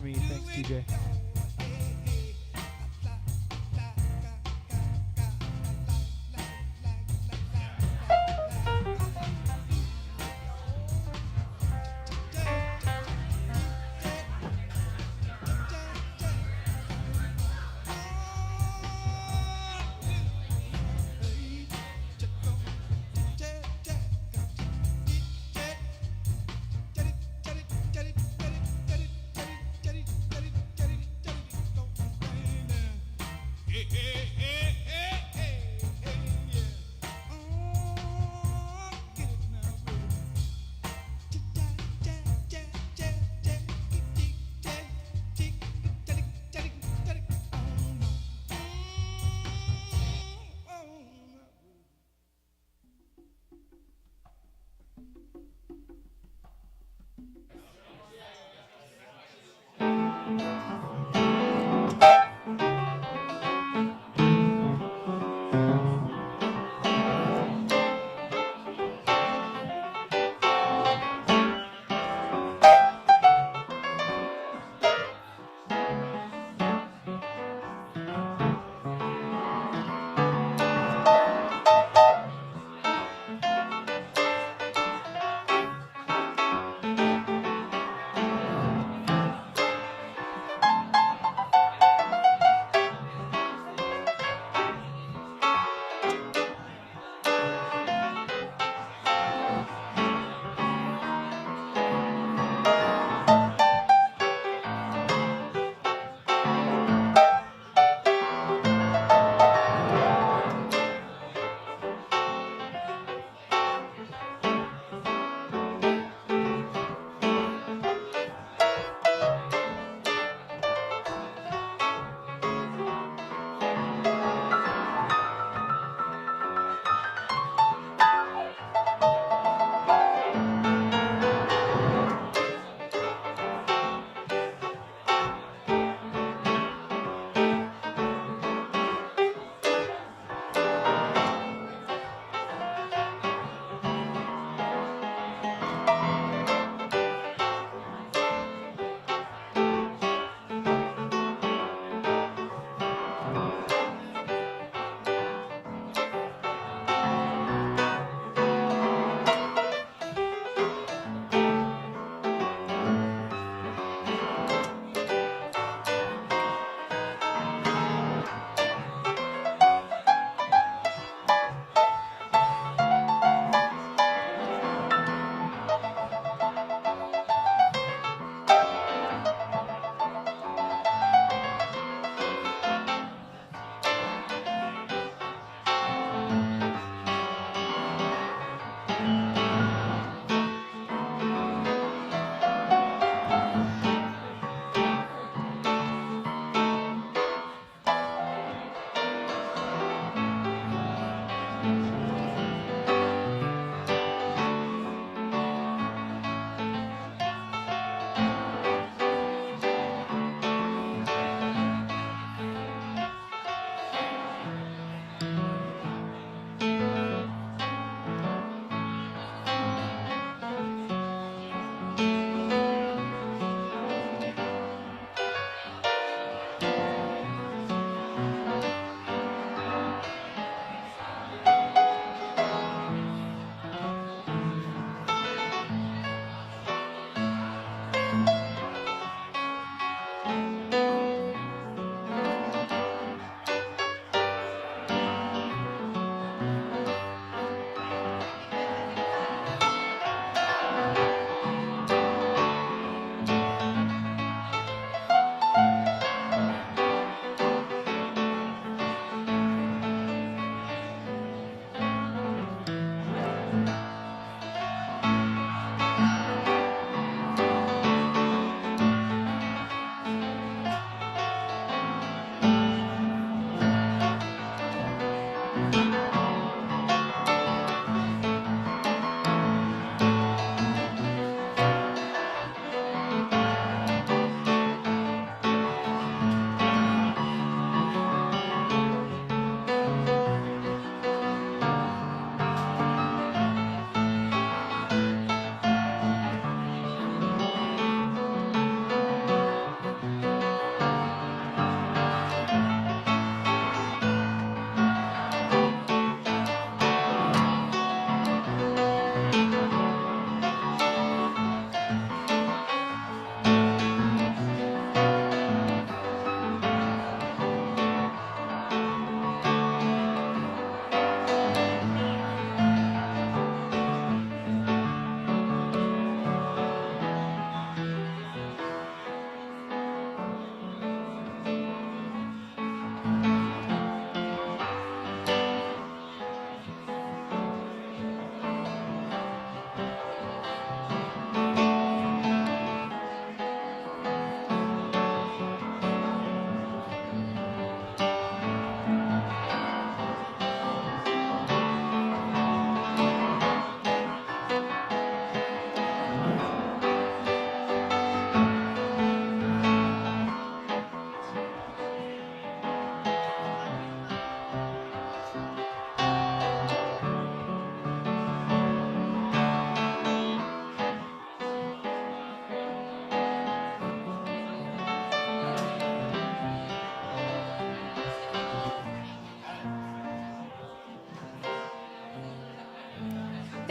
for me. Thanks, TJ.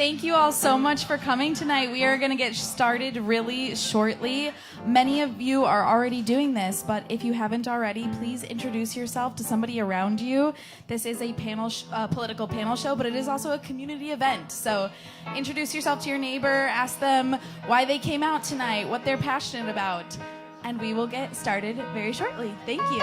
Thank you all so much for coming tonight. We are going to get started really shortly. Many of you are already doing this, but if you haven't already, please introduce yourself to somebody around you. This is a political panel show, but it is also a community event. So introduce yourself to your neighbor, ask them why they came out tonight, what they're passionate about, and we will get started very shortly. Thank you.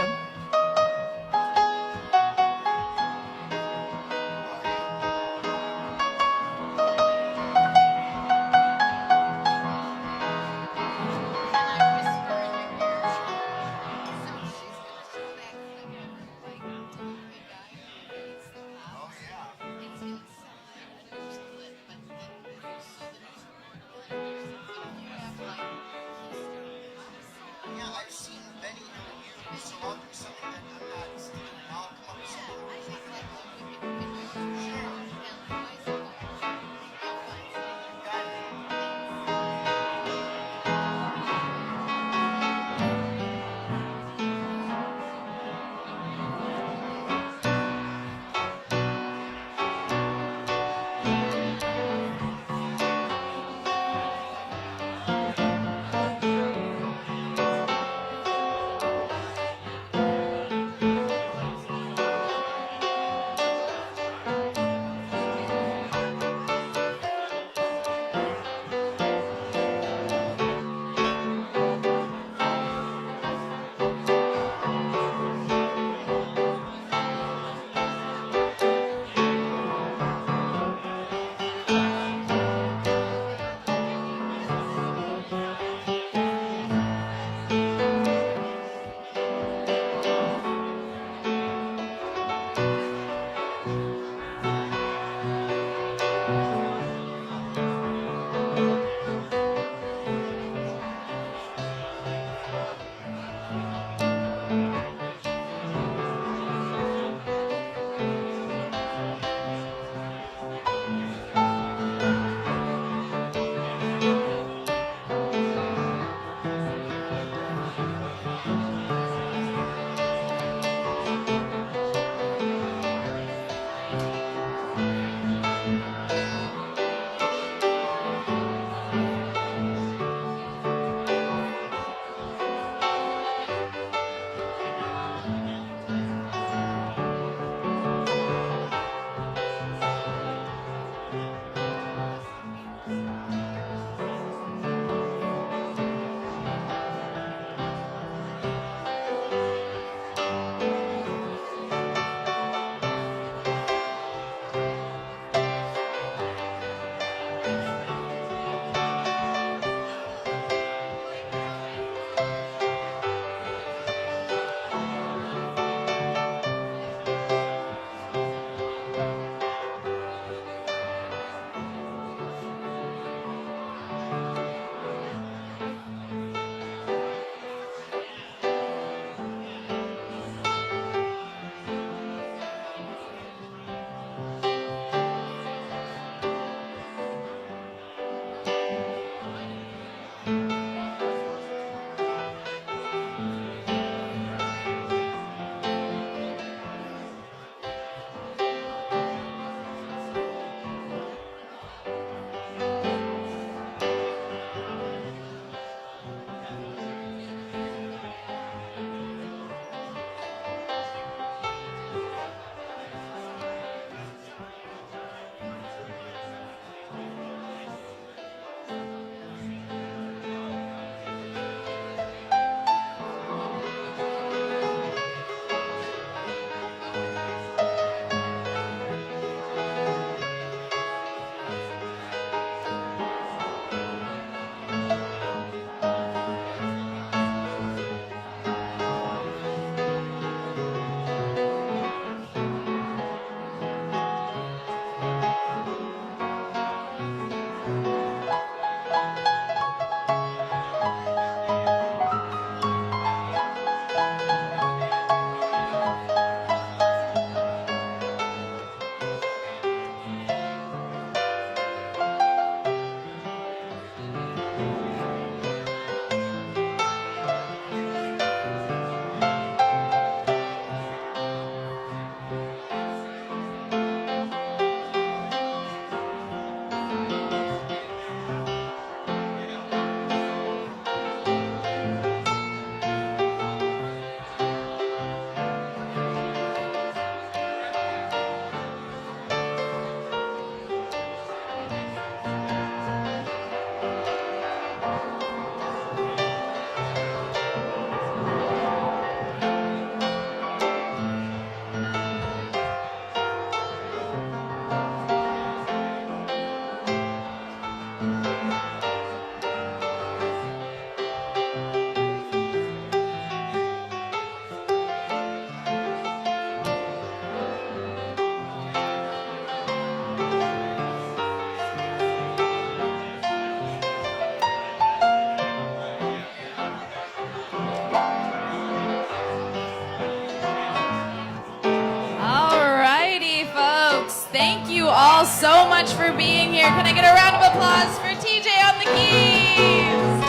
all so much for being here. Can I get a round of applause for TJ on the keys?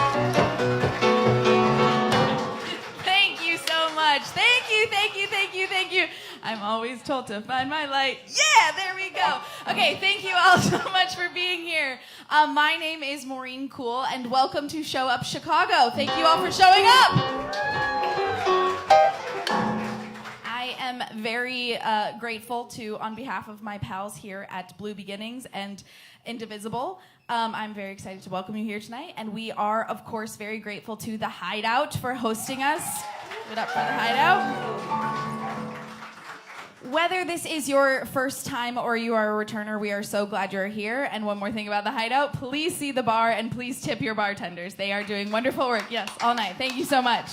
Thank you so much. Thank you, thank you, thank you, thank you. I'm always told to find my light. Yeah, there we go. Okay, thank you all so much for being here. My name is Maureen Cool, and welcome to Show Up Chicago. Thank you all for showing up. I am very grateful to, on behalf of my pals here at Blue Beginnings and Indivisible, I'm very excited to welcome you here tonight. And we are, of course, very grateful to The Hideout for hosting us. Give it up for The Hideout. Whether this is your first time or you are a returner, we are so glad you're here. And one more thing about The Hideout, please see the bar and please tip your bartenders. They are doing wonderful work. Yes, all night. Thank you so much.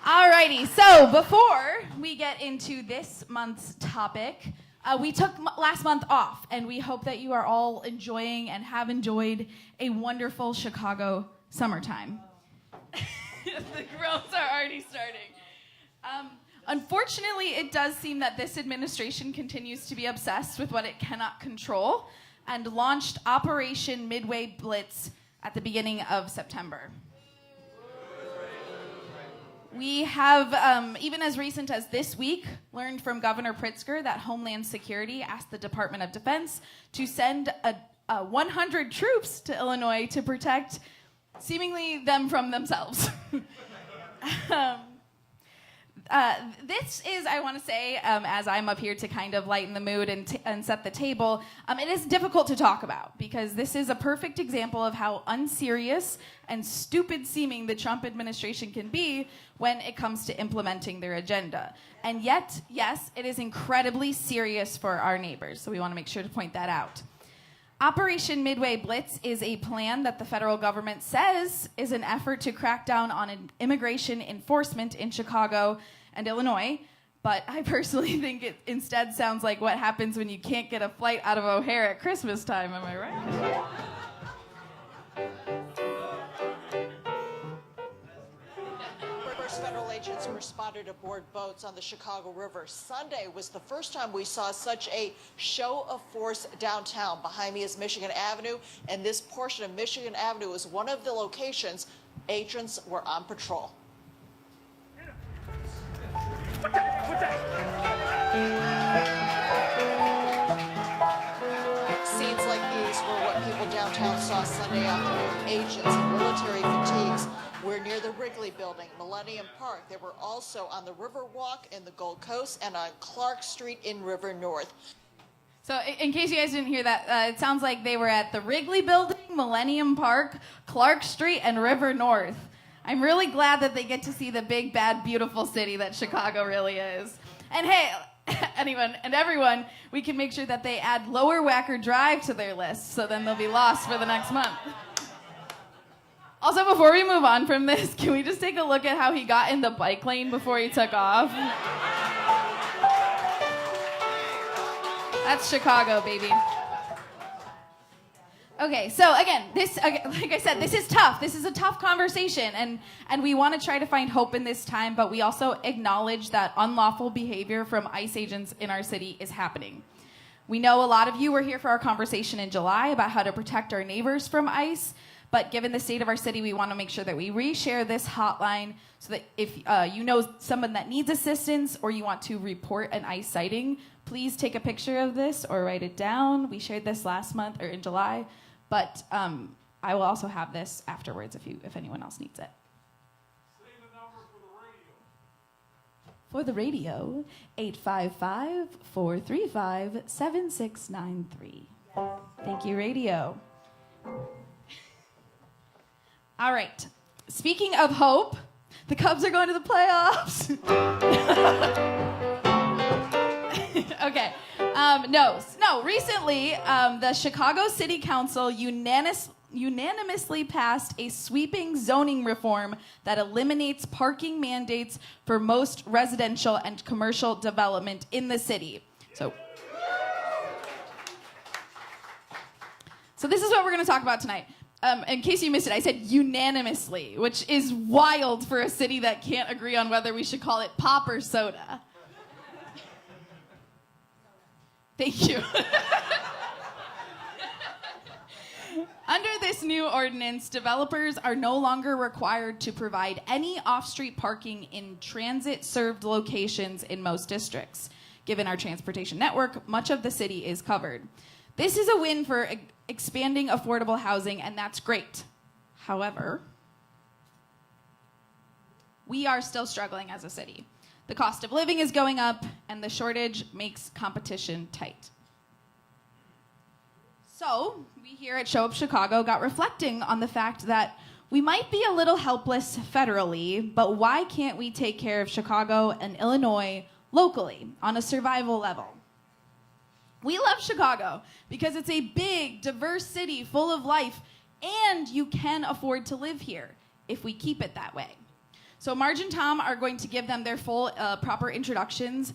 Alrighty, so before we get into this month's topic, we took last month off, and we hope that you are all enjoying and have enjoyed a wonderful Chicago summertime. The groans are already starting. Unfortunately, it does seem that this administration continues to be obsessed with what it cannot control and launched Operation Midway Blitz at the beginning of September. We have, even as recent as this week, learned from Governor Pritzker that Homeland Security asked the Department of Defense to send 100 troops to Illinois to protect, seemingly, them from themselves. This is, I want to say, as I'm up here to kind of lighten the mood and set the table, it is difficult to talk about because this is a perfect example of how unserious and stupid seeming the Trump administration can be when it comes to implementing their agenda. And yet, yes, it is incredibly serious for our neighbors, so we want to make sure to point that out. Operation Midway Blitz is a plan that the federal government says is an effort to crack down on immigration enforcement in Chicago and Illinois, but I personally think it instead sounds like what happens when you can't get a flight out of O'Hare at Christmas time, am I right? Federal agents were spotted aboard boats on the Chicago River. Sunday was the first time we saw such a show of force downtown. Behind me is Michigan Avenue, and this portion of Michigan Avenue is one of the locations agents were on patrol. Scenes like these were what people downtown saw Sunday afternoon. Agents in military fatigues were near the Wrigley Building, Millennium Park. They were also on the Riverwalk in the Gold Coast and on Clark Street in River North. So in case you guys didn't hear that, it sounds like they were at the Wrigley Building, Millennium Park, Clark Street, and River North. I'm really glad that they get to see the big, bad, beautiful city that Chicago really is. And hey, everyone, we can make sure that they add Lower Wacker Drive to their list, so then they'll be lost for the next month. Also, before we move on from this, can we just take a look at how he got in the bike lane before he took off? That's Chicago, baby. Okay, so again, like I said, this is tough. This is a tough conversation, and we want to try to find hope in this time, but we also acknowledge that unlawful behavior from ICE agents in our city is happening. We know a lot of you were here for our conversation in July about how to protect our neighbors from ICE. But given the state of our city, we want to make sure that we reshare this hotline so that if you know someone that needs assistance or you want to report an ICE sighting, please take a picture of this or write it down. We shared this last month or in July, but I will also have this afterwards if anyone else needs it. Say the number for the radio. For the radio, 855-435-7693. Thank you, radio. All right. Speaking of hope, the Cubs are going to the playoffs. Okay. No. Recently, the Chicago City Council unanimously passed a sweeping zoning reform that eliminates parking mandates for most residential and commercial development in the city. So this is what we're going to talk about tonight. In case you missed it, I said unanimously, which is wild for a city that can't agree on whether we should call it pop or soda. Thank you. this new ordinance, developers are no longer required to provide any off-street parking in transit-served locations in most districts. Given our transportation network, much of the city is covered. This is a win for expanding affordable housing, and that's great. However, we are still struggling as a city. The cost of living is going up, and the shortage makes competition tight. So, we here at Show Up Chicago got reflecting on the fact that we might be a little helpless federally, but why can't we take care of Chicago and Illinois locally on a survival level? We love Chicago because it's a big, diverse city full of life, and you can afford to live here if we keep it that way. So Marge and Tom are going to give them their full, proper introductions,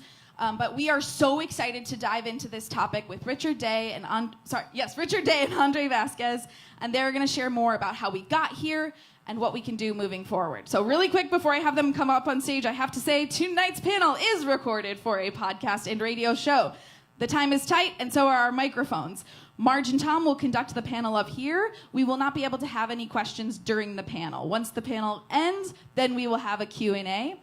but we are so excited to dive into this topic with Richard Day and Andre Vasquez, and they're going to share more about how we got here and what we can do moving forward. So really quick, before I have them come up on stage, I have to say tonight's panel is recorded for a podcast and radio show. The time is tight, and so are our microphones. Marge and Tom will conduct the panel up here. We will not be able to have any questions during the panel. Once the panel ends, then we will have a Q&A.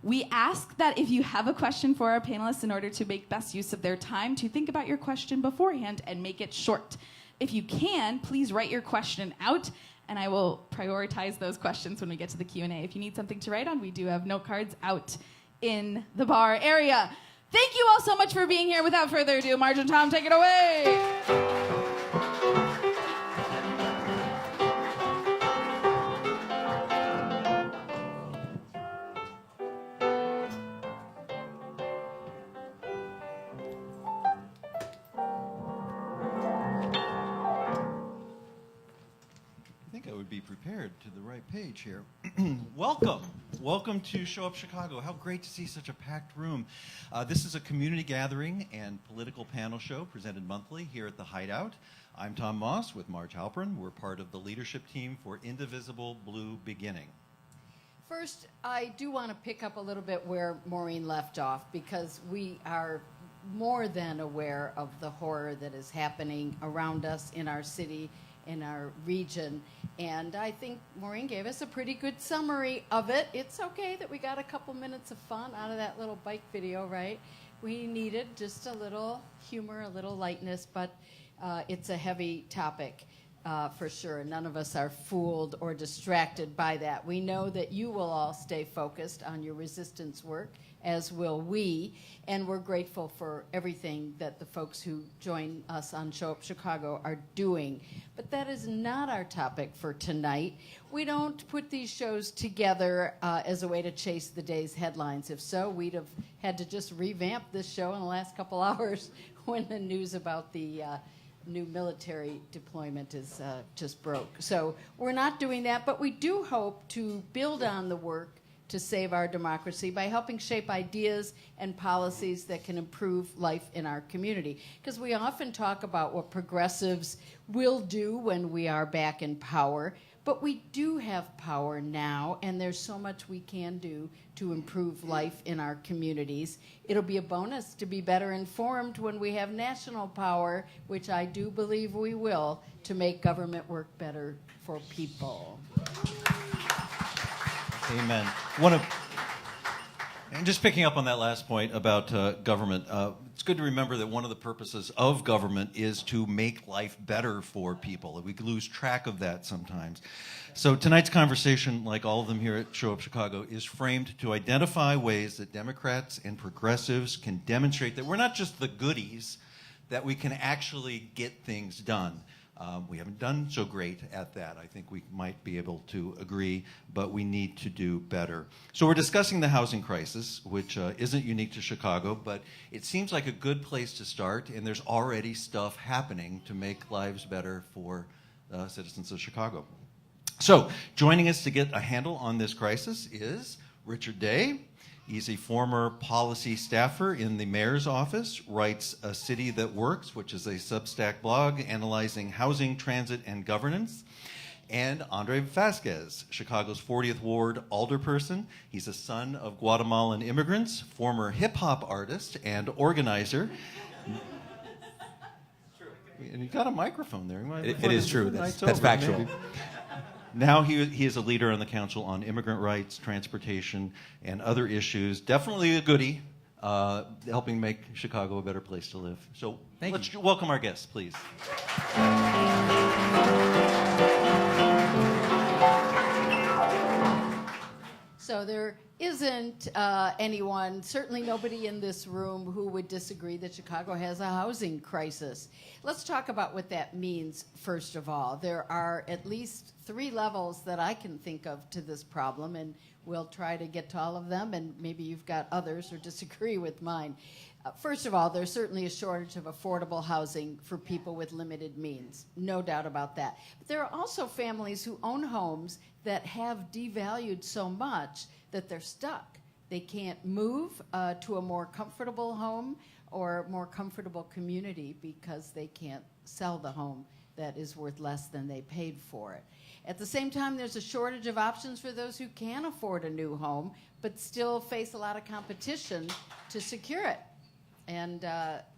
We ask that if you have a question for our panelists, in order to make best use of their time, to think about your question beforehand and make it short. If you can, please write your question out, and I will prioritize those questions when we get to the Q&A. If you need something to write on, we do have note cards out in the bar area. Thank you all so much for being here. Without further ado, Marge and Tom, take it away. Be prepared to the right page here. Welcome to Show Up Chicago. How great to see such a packed room. This is a community gathering and political panel show presented monthly here at the Hideout. I'm Tom Moss with Marge Halpern. We're part of the leadership team for Indivisible Blue Beginning. First, I do want to pick up a little bit where Maureen left off, because we are more than aware of the horror that is happening around us in our city, in our region, and I think Maureen gave us a pretty good summary of it. It's okay that we got a couple minutes of fun out of that little bike video, right? We needed just a little humor, a little lightness, but it's a heavy topic for sure. None of us are fooled or distracted by that. We know that you will all stay focused on your resistance work, as will we, and we're grateful for everything that the folks who join us on Show Up Chicago are doing. But that is not our topic for tonight. We don't put these shows together as a way to chase the day's headlines. If so, we'd have had to just revamp this show in the last couple hours when the news about the new military deployment is just broke. So we're not doing that, but we do hope to build on the work to save our democracy by helping shape ideas and policies that can improve life in our community. Because we often talk about what progressives will do when we are back in power, but we do have power now, and there's so much we can do to improve life in our communities. It'll be a bonus to be better informed when we have national power, which I do believe we will, to make government work better for people. Amen. And just picking up on that last point about government, it's good to remember that one of the purposes of government is to make life better for people. We lose track of that sometimes. So tonight's conversation, like all of them here at Show Up Chicago, is framed to identify ways that Democrats and progressives can demonstrate that we're not just the goodies, that we can actually get things done. We haven't done so great at that. I think we might be able to agree, but we need to do better. So we're discussing the housing crisis, which isn't unique to Chicago, but it seems like a good place to start, and there's already stuff happening to make lives better for citizens of Chicago. So joining us to get a handle on this crisis is Richard Day. He's a former policy staffer in the mayor's office, writes A City That Works, which is a Substack blog analyzing housing, transit, and governance. And Andre Vasquez, Chicago's 40th Ward alderperson. He's a son of Guatemalan immigrants, former hip-hop artist and organizer. And you got a microphone there. It is true. That's factual. Maybe. Now he is a leader on the council on immigrant rights, transportation, and other issues. Definitely a goodie, helping make Chicago a better place to live. So let's welcome our guests, please. So there isn't anyone, certainly nobody in this room, who would disagree that Chicago has a housing crisis. Let's talk about what that means, first of all. There are at least 3 levels that I can think of to this problem, and we'll try to get to all of them, and maybe you've got others who disagree with mine. First of all, there's certainly a shortage of affordable housing for people with limited means, no doubt about that. But there are also families who own homes that have devalued so much that they're stuck. They can't move to a more comfortable home or more comfortable community because they can't sell the home that is worth less than they paid for it. At the same time, there's a shortage of options for those who can afford a new home but still face a lot of competition to secure it. And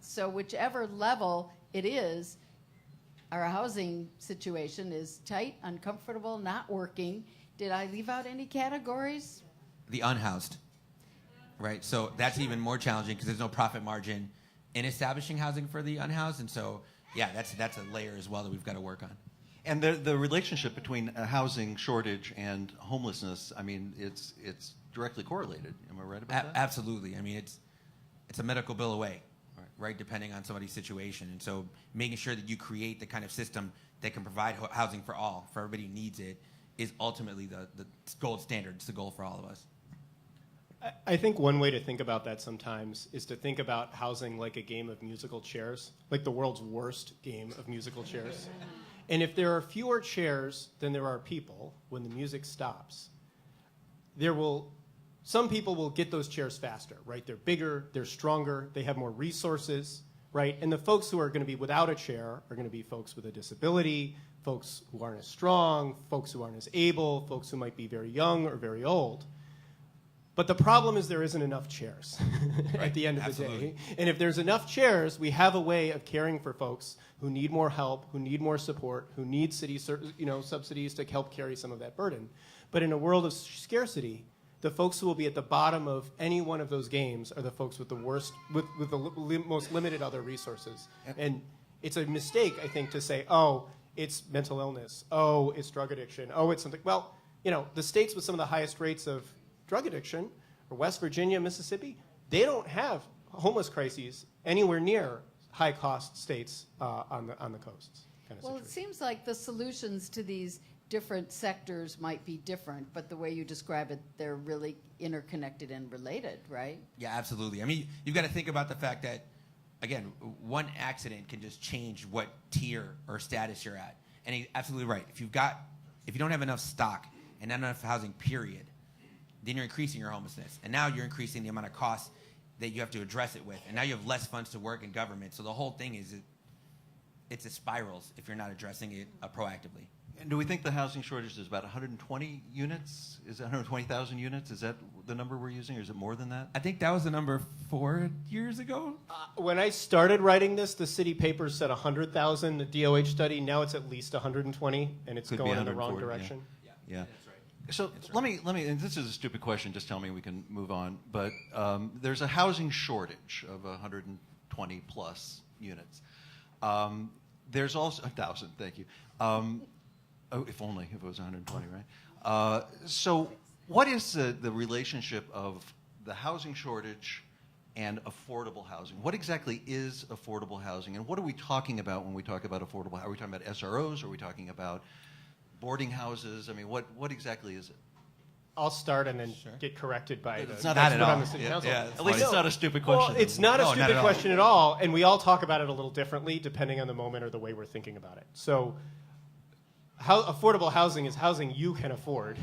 so whichever level it is, our housing situation is tight, uncomfortable, not working. Did I leave out any categories? The unhoused, right? So that's even more challenging because there's no profit margin in establishing housing for the unhoused. And so, yeah, that's a layer as well that we've got to work on. And the relationship between a housing shortage and homelessness, I mean, it's directly correlated. Am I right about that? Absolutely. I mean, it's a medical bill away, right, depending on somebody's situation. And so making sure that you create the kind of system that can provide housing for all, for everybody who needs it, is ultimately the gold standard. It's the goal for all of us. I think one way to think about that sometimes is to think about housing like a game of musical chairs, like the world's worst game of musical chairs. And if there are fewer chairs than there are people when the music stops, some people will get those chairs faster, right? They're bigger, they're stronger, they have more resources, right? And the folks who are going to be without a chair are going to be folks with a disability, folks who aren't as strong, folks who aren't as able, folks who might be very young or very old. But the problem is there isn't enough chairs at the end of the day. And if there's enough chairs, we have a way of caring for folks who need more help, who need more support, who need city subsidies to help carry some of that burden. But in a world of scarcity, the folks who will be at the bottom of any one of those games are the folks with the worst, with the most limited other resources. And it's a mistake, I think, to say, oh, it's mental illness, oh, it's drug addiction, oh, it's something. Well, the states with some of the highest rates of drug addiction, or West Virginia, Mississippi, they don't have homeless crises anywhere near high-cost states on the coasts. Well, it seems like the solutions to these different sectors might be different, but the way you describe it, they're really interconnected and related, right? Yeah, absolutely. I mean, you've got to think about the fact that, again, one accident can just change what tier or status you're at. And he's absolutely right. If you don't have enough stock and not enough housing, period, then you're increasing your homelessness. And now you're increasing the amount of costs that you have to address it with. And now you have less funds to work in government. So the whole thing is it's a spirals if you're not addressing it proactively. And do we think the housing shortage is about 120 units? Is it 120,000 units? Is that the number we're using, or is it more than that? I think that was the number 4 years ago. When I started writing this, the city papers said 100,000, the DOH study. Now it's at least 120, and it's going in the wrong direction. Yeah. So let me, and this is a stupid question, just tell me we can move on, but there's a housing shortage of 120 plus units. There's also, 1,000, thank you. If only, if it was 120, right? So what is the relationship of the housing shortage and affordable housing? What exactly is affordable housing, and what are we talking about when we talk about affordable? Are we talking about SROs? Are we talking about boarding houses? I mean, what exactly is it? I'll start and then get corrected by It's the not expert at all. on the city council. At least it's not a stupid question. Well, it's not a No, not stupid at all. question at all, and we all talk about it a little differently depending on the moment or the way we're thinking about it. So, how affordable housing is housing you can afford.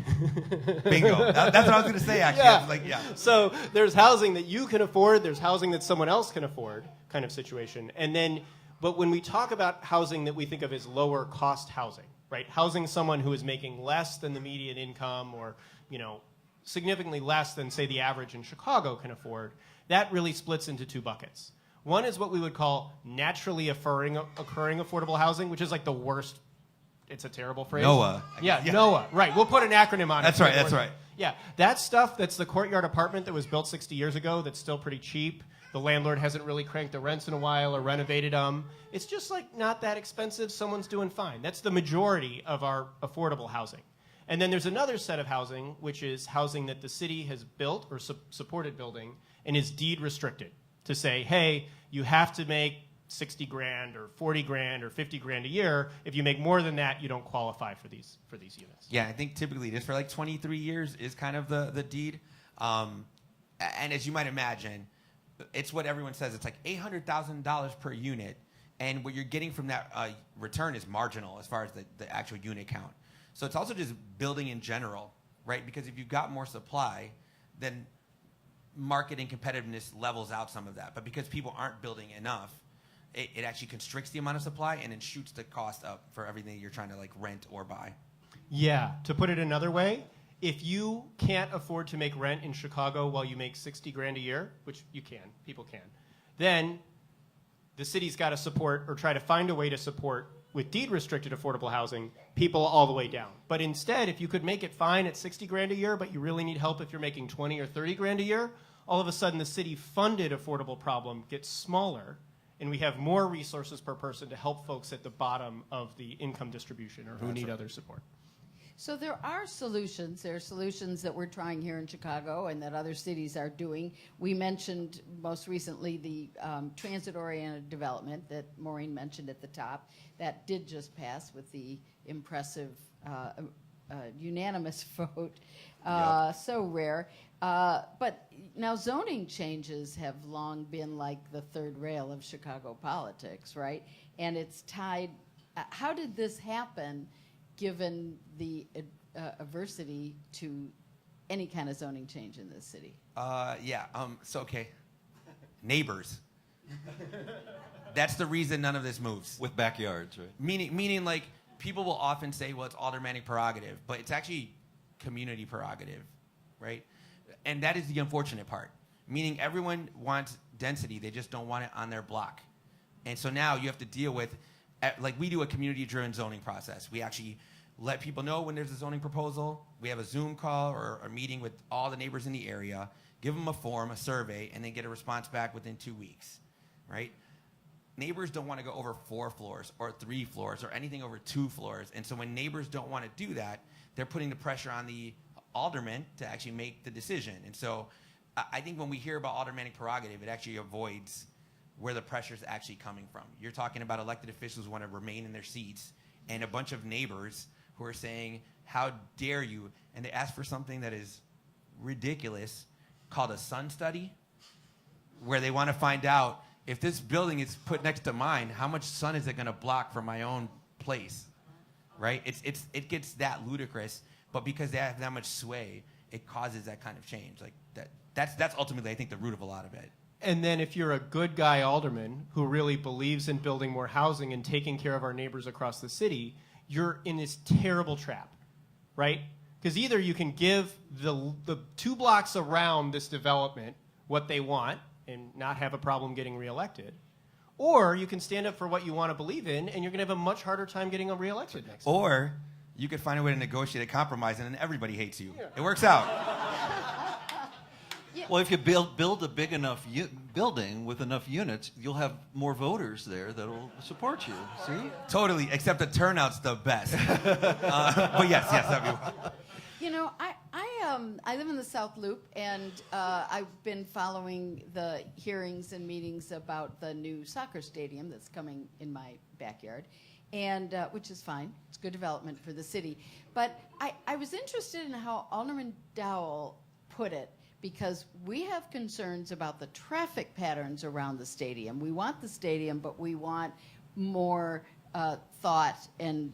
Bingo. That's what I was going to say, actually. Yeah. I was like, yeah. So there's housing that you can afford, there's housing that someone else can afford, kind of situation. And then, but when we talk about housing that we think of as lower cost housing, right? Housing someone who is making less than the median income, or, significantly less than, say, the average in Chicago can afford, that really splits into 2 buckets. One is what we would call naturally occurring affordable housing, which is like the worst. It's a terrible phrase. NOAA. Yeah, NOAA. Right. We'll put an acronym on it. That's right. That's right. Yeah, that stuff, that's the courtyard apartment that was built 60 years ago that's still pretty cheap. The landlord hasn't really cranked the rents in a while or renovated them. It's just like not that expensive. Someone's doing fine. That's the majority of our affordable housing. And then there's another set of housing, which is housing that the city has built or supported building and is deed restricted to say, hey, you have to make 60 grand or 40 grand or 50 grand a year. If you make more than that, you don't qualify for these units. Yeah, I think typically just for like 23 years is kind of the deed. And as you might imagine, it's what everyone says. It's like $800,000 per unit. And what you're getting from that return is marginal as far as the actual unit count. So it's also just building in general, right? Because if you've got more supply, then market and competitiveness levels out some of that. But because people aren't building enough, it actually constricts the amount of supply and then shoots the cost up for everything you're trying to like rent or buy. Yeah, to put it another way, if you can't afford to make rent in Chicago while you make 60 grand a year, which you can, people can, then the city's got to support or try to find a way to support with deed restricted affordable housing people all the way down. But instead, if you could make it fine at 60 grand a year, but you really need help if you're making 20 or 30 grand a year, all of a sudden the city funded affordable problem gets smaller and we have more resources per person to help folks at the bottom of the income distribution or who need other support. So there are solutions. There are solutions that we're trying here in Chicago and that other cities are doing. We mentioned most recently the transit-oriented development that Maureen mentioned at the top. That did just pass with the impressive unanimous vote. So rare. But now zoning changes have long been like the third rail of Chicago politics, right? And it's tied. How did this happen? Given the adversity to any kind of zoning change in this city? Okay. Neighbors. That's the reason none of this moves. With backyards, right? Meaning like, people will often say, well, it's aldermanic prerogative, but it's actually community prerogative, right? And that is the unfortunate part. Meaning everyone wants density, they just don't want it on their block. And so now you have to deal with, like we do a community-driven zoning process. We actually let people know when there's a zoning proposal. We have a Zoom call or a meeting with all the neighbors in the area, give them a form, a survey, and then get a response back within 2 weeks, right? Neighbors don't want to go over 4 floors or 3 floors or anything over 2 floors. And so when neighbors don't want to do that, they're putting the pressure on the alderman to actually make the decision. And so I think when we hear about aldermanic prerogative, it actually avoids where the pressure is actually coming from. You're talking about elected officials who want to remain in their seats and a bunch of neighbors who are saying, how dare you? And they ask for something that is ridiculous called a sun study, where they want to find out if this building is put next to mine, how much sun is it going to block from my own place, right? It gets that ludicrous, but because they have that much sway, it causes that kind of change. Like that's ultimately, I think, the root of a lot of it. And then if you're a good guy alderman who really believes in building more housing and taking care of our neighbors across the city, you're in this terrible trap, right? Because either you can give the 2 blocks around this development what they want and not have a problem getting reelected, or you can stand up for what you want to believe in and you're going to have a much harder time getting reelected next time. Or you could find a way to negotiate a compromise and then everybody hates you. Yeah. It works out. Well, if you build a big enough building with enough units, you'll have more voters there that'll support you. See? Totally, except the turnout's the best. But yes, that'd be. You know, I live in the South Loop, and I've been following the hearings and meetings about the new soccer stadium that's coming in my backyard, and which is fine. It's good development for the city. But I was interested in how Alderman Dowell put it, because we have concerns about the traffic patterns around the stadium. We want the stadium, but we want more thought and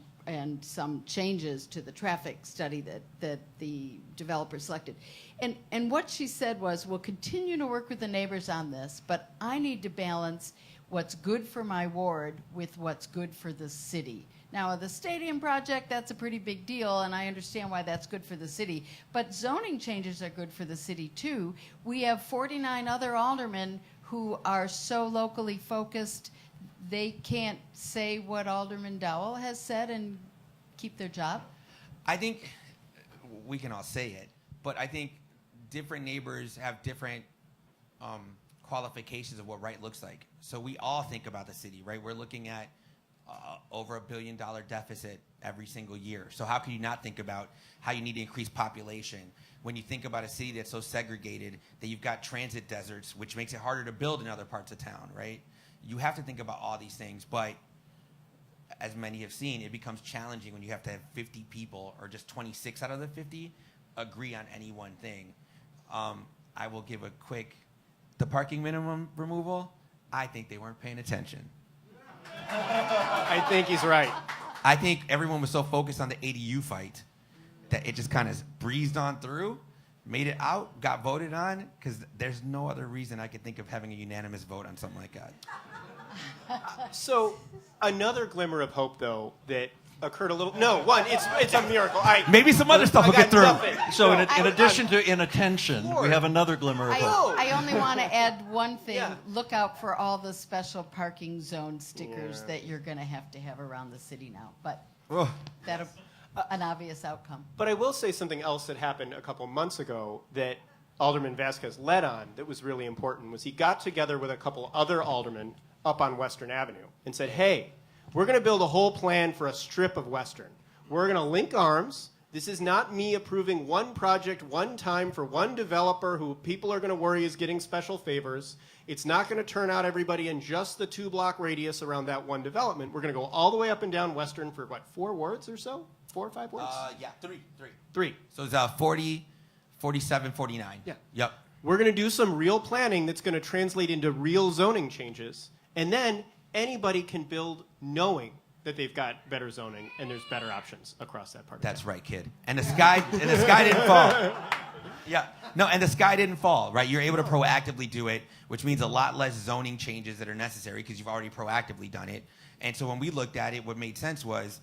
some changes to the traffic study that the developer selected. And what she said was, we'll continue to work with the neighbors on this, but I need to balance what's good for my ward with what's good for the city. Now, the stadium project, that's a pretty big deal, and I understand why that's good for the city. But zoning changes are good for the city, too. We have 49 other aldermen who are so locally focused, they can't say what Alderman Dowell has said and keep their job? I think we can all say it, but I think different neighbors have different qualifications of what right looks like. So we all think about the city, right? We're looking at over $1 billion deficit every single year. So how can you not think about how you need to increase population when you think about a city that's so segregated that you've got transit deserts, which makes it harder to build in other parts of town, right? You have to think about all these things, but as many have seen, it becomes challenging when you have to have 50 people or just 26 out of the 50 agree on any one thing. I will give a quick, the parking minimum removal, I think they weren't paying attention. I think he's right. I think everyone was so focused on the ADU fight that it just kind of breezed on through, made it out, got voted on, because there's no other reason I could think of having a unanimous vote on something like that. So another glimmer of hope, though, that occurred a little. No, it's a miracle. Maybe some other stuff will get through. So in addition to inattention, we have another glimmer of hope. I only want to add one thing. Yeah. Look out for all the special parking zone stickers that you're going to have around the city now. But that'll an obvious outcome. But I will say something else that happened a couple months ago that Alderman Vasquez led on that was really important was he got together with a couple other aldermen up on Western Avenue and said, hey, we're going to build a whole plan for a strip of Western. We're going to link arms. This is not me approving one project one time for one developer who people are going to worry is getting special favors. It's not going to turn out everybody in just the 2-block radius around that one development. We're going to go all the way up and down Western for, 4 wards or so? 4 or 5 wards? Yeah, three. 3. So it's 40, 47, 49. Yeah. Yep. We're going to do some real planning that's going to translate into real zoning changes. And then anybody can build knowing that they've got better zoning and there's better options across that part of That's town. right, kid. And the sky didn't fall. Yeah. No, and the sky didn't fall, right? You're able to proactively do it, which means a lot less zoning changes that are necessary because you've already proactively done it. And so when we looked at it, what made sense was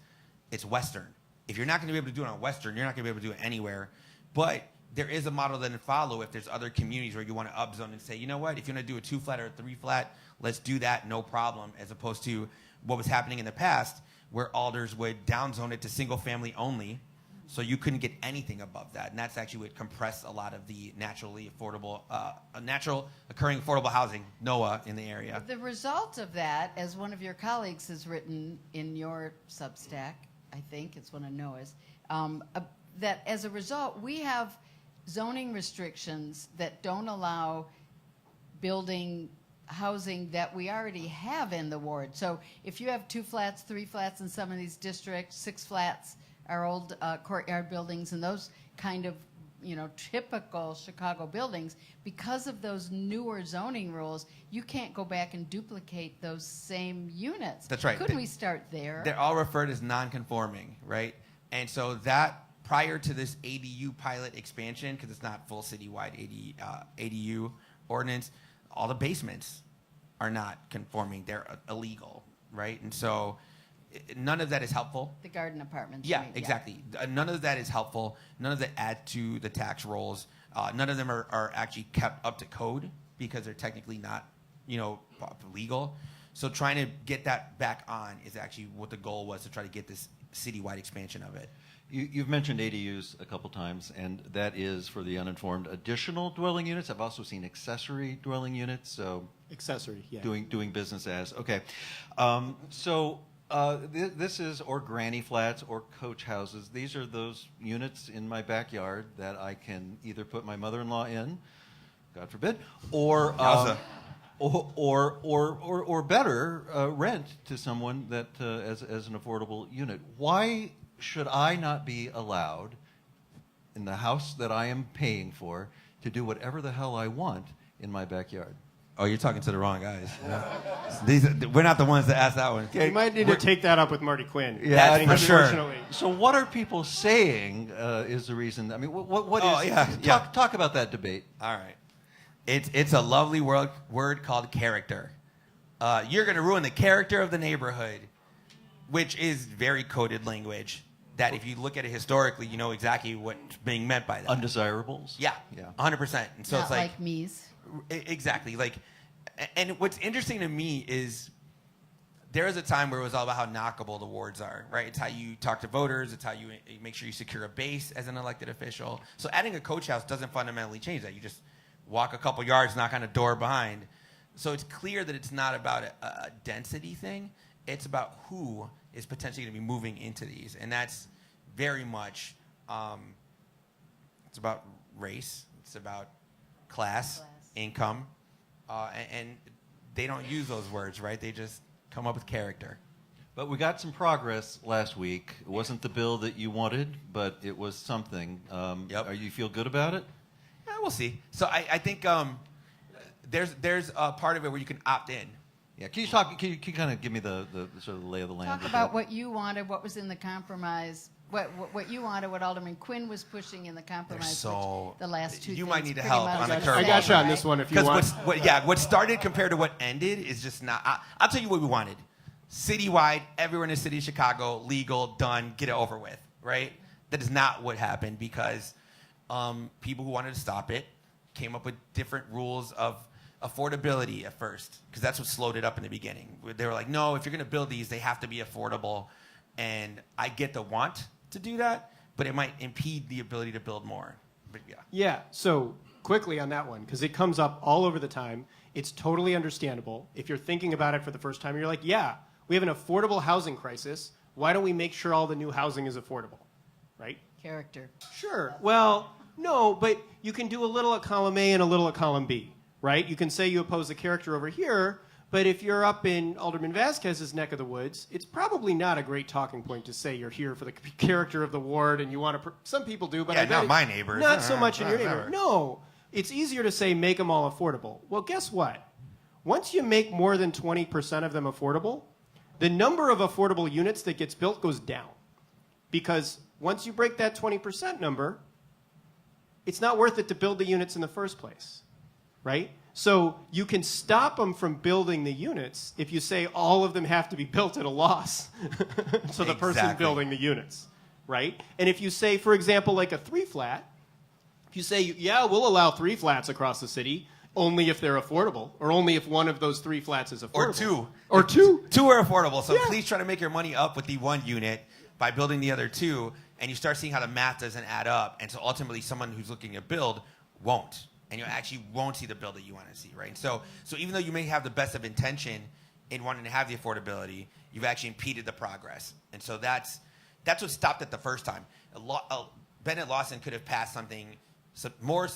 it's Western. If you're not going to be able to do it on Western, you're not going to be able to do it anywhere. But there is a model then to follow if there's other communities where you want to upzone and say, you know what, if you want to do a 2-flat or a 3-flat, let's do that, no problem, as opposed to what was happening in the past where alders would downzone it to single family only, so you couldn't get anything above that. And that's actually what compressed a lot of the naturally affordable, natural occurring affordable housing, NOAA, in the area. The result of that, as one of your colleagues has written in your Substack, I think it's one of Noah's, that as a result, we have zoning restrictions that don't allow building housing that we already have in the ward. So if you have 2 flats, 3 flats in some of these districts, 6 flats are old courtyard buildings and those kind of, typical Chicago buildings, because of those newer zoning rules, you can't go back and duplicate those same units. That's right. Couldn't we start there? They're all referred as non-conforming, right? And so that prior to this ADU pilot expansion, because it's not full citywide ADU ordinance, all the basements are not conforming. They're illegal, right? And so none of that is helpful. The garden apartments. Yeah, you mean, exactly. None of that is helpful. None of that add to the tax rolls. None of them are actually kept up to code because they're technically not, legal. So trying to get that back on is actually what the goal was, to try to get this citywide expansion of it. You've mentioned ADUs a couple times, and that is, for the uninformed, additional dwelling units. I've also seen accessory dwelling units, so Accessory, yeah. doing business as. Okay. This is, or granny flats or coach houses. These are those units in my backyard that I can either put my mother-in-law in, God forbid, or better, rent to someone that as an affordable unit. Why should I not be allowed in the house that I am paying for to do whatever the hell I want in my backyard? Oh, you're talking to the wrong guys. We're not the ones that asked that one. You might need to take that up with Marty Quinn. Yeah, That's for sure. Unfortunately. So what are people saying is the reason? I mean, what is? Oh, yeah. Talk about that debate. All right. It's a lovely word called character. You're going to ruin the character of the neighborhood, which is very coded language that if you look at it historically, you know exactly what's being meant by that. Undesirables? Yeah, Yeah. 100%. And so Not it's like me's. Exactly. Like, And what's interesting to me is there was a time where it was all about how knockable the wards are, right? It's how you talk to voters. It's how you make sure you secure a base as an elected official. So adding a coach house doesn't fundamentally change that. You just walk a couple yards, knock on a door behind. So it's clear that it's not about a density thing. It's about who is potentially going to be moving into these. And that's very much, it's about race. It's about class. Income. And they don't use those words, right? They just come up with character. But we got some progress last week. It wasn't the bill that you wanted, but it was something. Yep. You feel good about it? Yeah, we'll see. So I think there's a part of it where you can opt in. Yeah. Can you kind of give me the sort of lay of the land? Talk with about that? what you wanted, what was in the compromise, what you wanted, what Alderman Quinn was pushing in the compromise. So which the last two you things might need to pretty help much on the are curve. I got you on this one if you Because want. what started compared to what ended is just not. I'll tell you what we wanted. Citywide, everywhere in the city of Chicago, legal, done, get it over with, right? That is not what happened because people who wanted to stop it came up with different rules of affordability at first, because that's what slowed it up in the beginning. They were like, no, if you're going to build these, they have to be affordable. And I get the want to do that, but it might impede the ability to build more. But yeah. Yeah, so quickly on that one, because it comes up all over the time. It's totally understandable. If you're thinking about it for the first time, you're like, yeah, we have an affordable housing crisis. Why don't we make sure all the new housing is affordable, right? character. Sure. Well, no, but you can do a little at column A and a little at column B, right? You can say you oppose a character over here, but if you're up in Alderman Vasquez's neck of the woods, it's probably not a great talking point to say you're here for the character of the ward and you want to. Some people do, but Yeah, I bet not it- my neighbors. Not so much in your Whatever. neighborhood. No, it's easier to say make them all affordable. Well, guess what? Once you make more than 20% of them affordable, the number of affordable units that gets built goes down. Because once you break that 20% number, it's not worth it to build the units in the first place, right? So you can stop them from building the units if you say all of them have to be built at a loss to the person Exactly. building the units, right? And if you say, for example, like a 3-flat, if you say, yeah, we'll allow 3 flats across the city, only if they're affordable, or only if one of those 3 flats is affordable. Or two. Or two. Two are affordable. So Yeah. please try to make your money up with the one unit by building the other two, and you start seeing how the math doesn't add up. And so ultimately, someone who's looking to build won't. And you actually won't see the build that you want to see, right? So even though you may have the best of intention in wanting to have the affordability, you've actually impeded the progress. And so that's what stopped it the first time. Bennett Lawson could have passed something more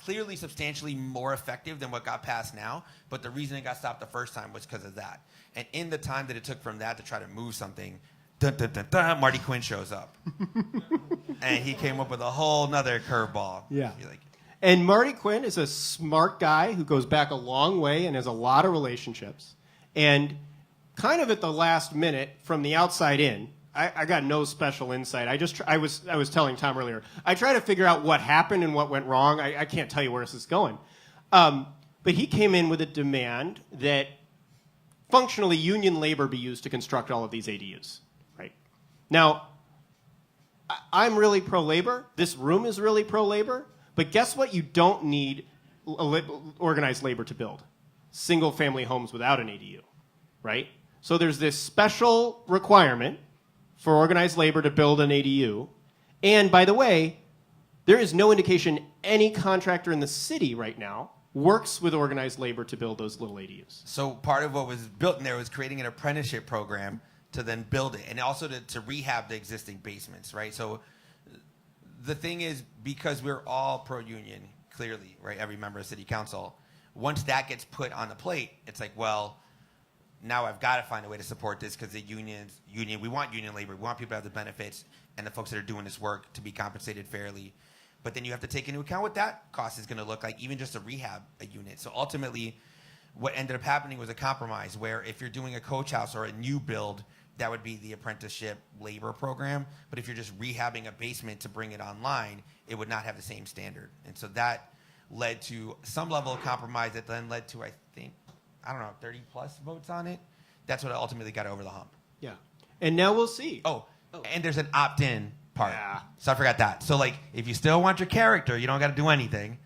clearly substantially more effective than what got passed now, but the reason it got stopped the first time was because of that. And in the time that it took from that to try to move something, dun, dun, dun, dun, Marty Quinn shows up. And he came up with a whole nother curveball. Yeah. You're like, And Marty Quinn is a smart guy who goes back a long way and has a lot of relationships. And kind of at the last minute, from the outside in, I got no special insight. I was telling Tom earlier, I try to figure out what happened and what went wrong. I can't tell you where this is going. But he came in with a demand that functionally union labor be used to construct all of these ADUs. Right? Now, I'm really pro-labor. This room is really pro-labor. But guess what? You don't need organized labor to build single-family homes without an ADU, right? So there's this special requirement for organized labor to build an ADU. And by the way, there is no indication any contractor in the city right now works with organized labor to build those little ADUs. so part of what was built in there was creating an apprenticeship program to then build it, and also to rehab the existing basements, right? So the thing is, because we're all pro-union, clearly, right, every member of city council, once that gets put on the plate, it's like, well, now I've got to find a way to support this because the union, we want union labor, we want people to have the benefits, and the folks that are doing this work to be compensated fairly. But then you have to take into account what that cost is going to look like, even just to rehab a unit. So ultimately, what ended up happening was a compromise where if you're doing a coach house or a new build, that would be the apprenticeship labor program. But if you're just rehabbing a basement to bring it online, it would not have the same standard. And so that led to some level of compromise that then led to, I think, 30 plus votes on it. That's what ultimately got over the hump. Yeah. And now we'll see. Oh, and there's an opt-in part. Yeah. So I forgot that. So like, if you still want your character, you don't got to do anything.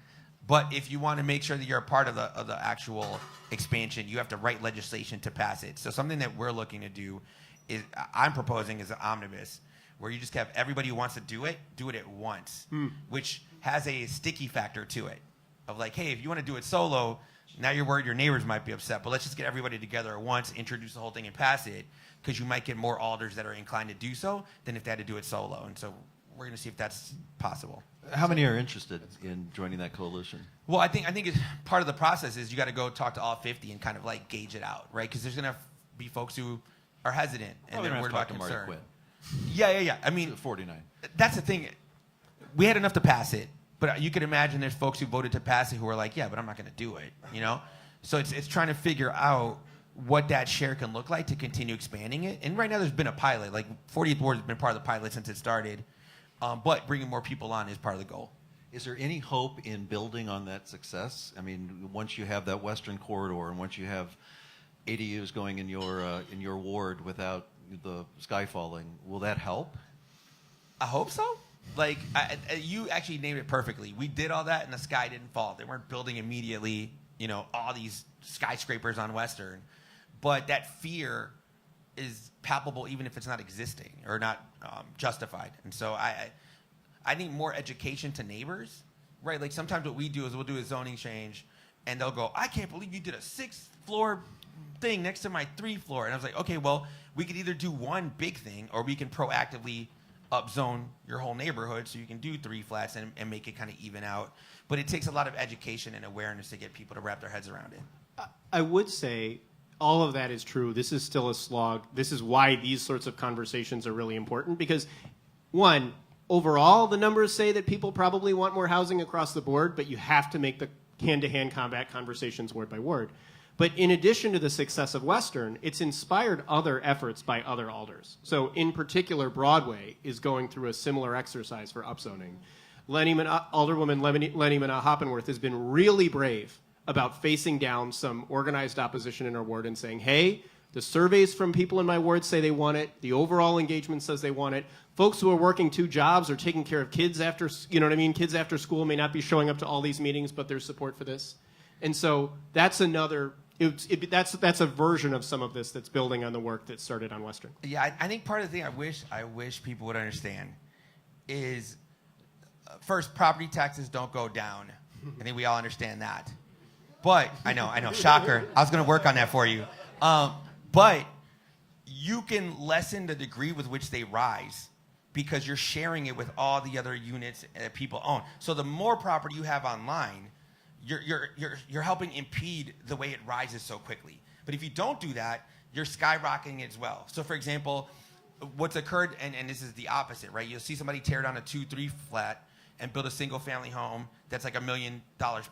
But if you want to make sure that you're a part of the actual expansion, you have to write legislation to pass it. So something that we're looking to do is, I'm proposing is an omnibus, where you just have everybody who wants to do it at once, which has a sticky factor to it. Of like, hey, if you want to do it solo, now you're worried your neighbors might be upset, but let's just get everybody together at once, introduce the whole thing and pass it, because you might get more alders that are inclined to do so than if they had to do it solo. And so we're going to see if that's possible. How many are interested in joining that coalition? Well, I think it's part of the process is you got to go talk to all 50 and kind of like gauge it out, right? Because there's going to be folks who are hesitant and they're worried about concern. Quinn. Yeah. I mean, 49. That's the thing. We had enough to pass it, but you could imagine there's folks who voted to pass it who are like, yeah, but I'm not going to do it, you know? So it's trying to figure out what that share can look like to continue expanding it. And right now there's been a pilot. Like 40th Ward has been part of the pilot since it started. But bringing more people on is part of the goal. Is there any hope in building on that success? I mean, once you have that western corridor and once you have ADUs going in your ward without the sky falling, will that help? I hope so. Like, you actually named it perfectly. We did all that and the sky didn't fall. They weren't building immediately, all these skyscrapers on Western. But that fear is palpable even if it's not existing or not justified. And so I need more education to neighbors, right? Like sometimes what we do is we'll do a zoning change and they'll go, I can't believe you did a 6th floor thing next to my 3rd floor. And I was like, okay, well, we could either do one big thing or we can proactively upzone your whole neighborhood so you can do 3 flats and make it kind of even out. But it takes a lot of education and awareness to get people to wrap their heads around it. I would say all of that is true. This is still a slog. This is why these sorts of conversations are really important because, one, overall, the numbers say that people probably want more housing across the board, but you have to make the hand-to-hand combat conversations word by word. But in addition to the success of Western, it's inspired other efforts by other alders. So in particular, Broadway is going through a similar exercise for upzoning. Alderwoman Lenny Hoppenworth has been really brave about facing down some organized opposition in our ward and saying, hey, the surveys from people in my ward say they want it. The overall engagement says they want it. Folks who are working 2 jobs or taking care of kids after, kids after school may not be showing up to all these meetings, but there's support for this. And so that's another, that's a version of some of this that's building on the work that started on Western. Yeah, I think part of the thing I wish people would understand is, first, property taxes don't go down. I think we all understand that. But, I know, shocker. I was going to work on that for you. But you can lessen the degree with which they rise because you're sharing it with all the other units that people own. So the more property you have online, you're helping impede the way it rises so quickly. But if you don't do that, you're skyrocketing it as well. So, for example, what's occurred, and this is the opposite, right? You'll see somebody tear down a 2-3 flat and build a single-family home that's like $1 million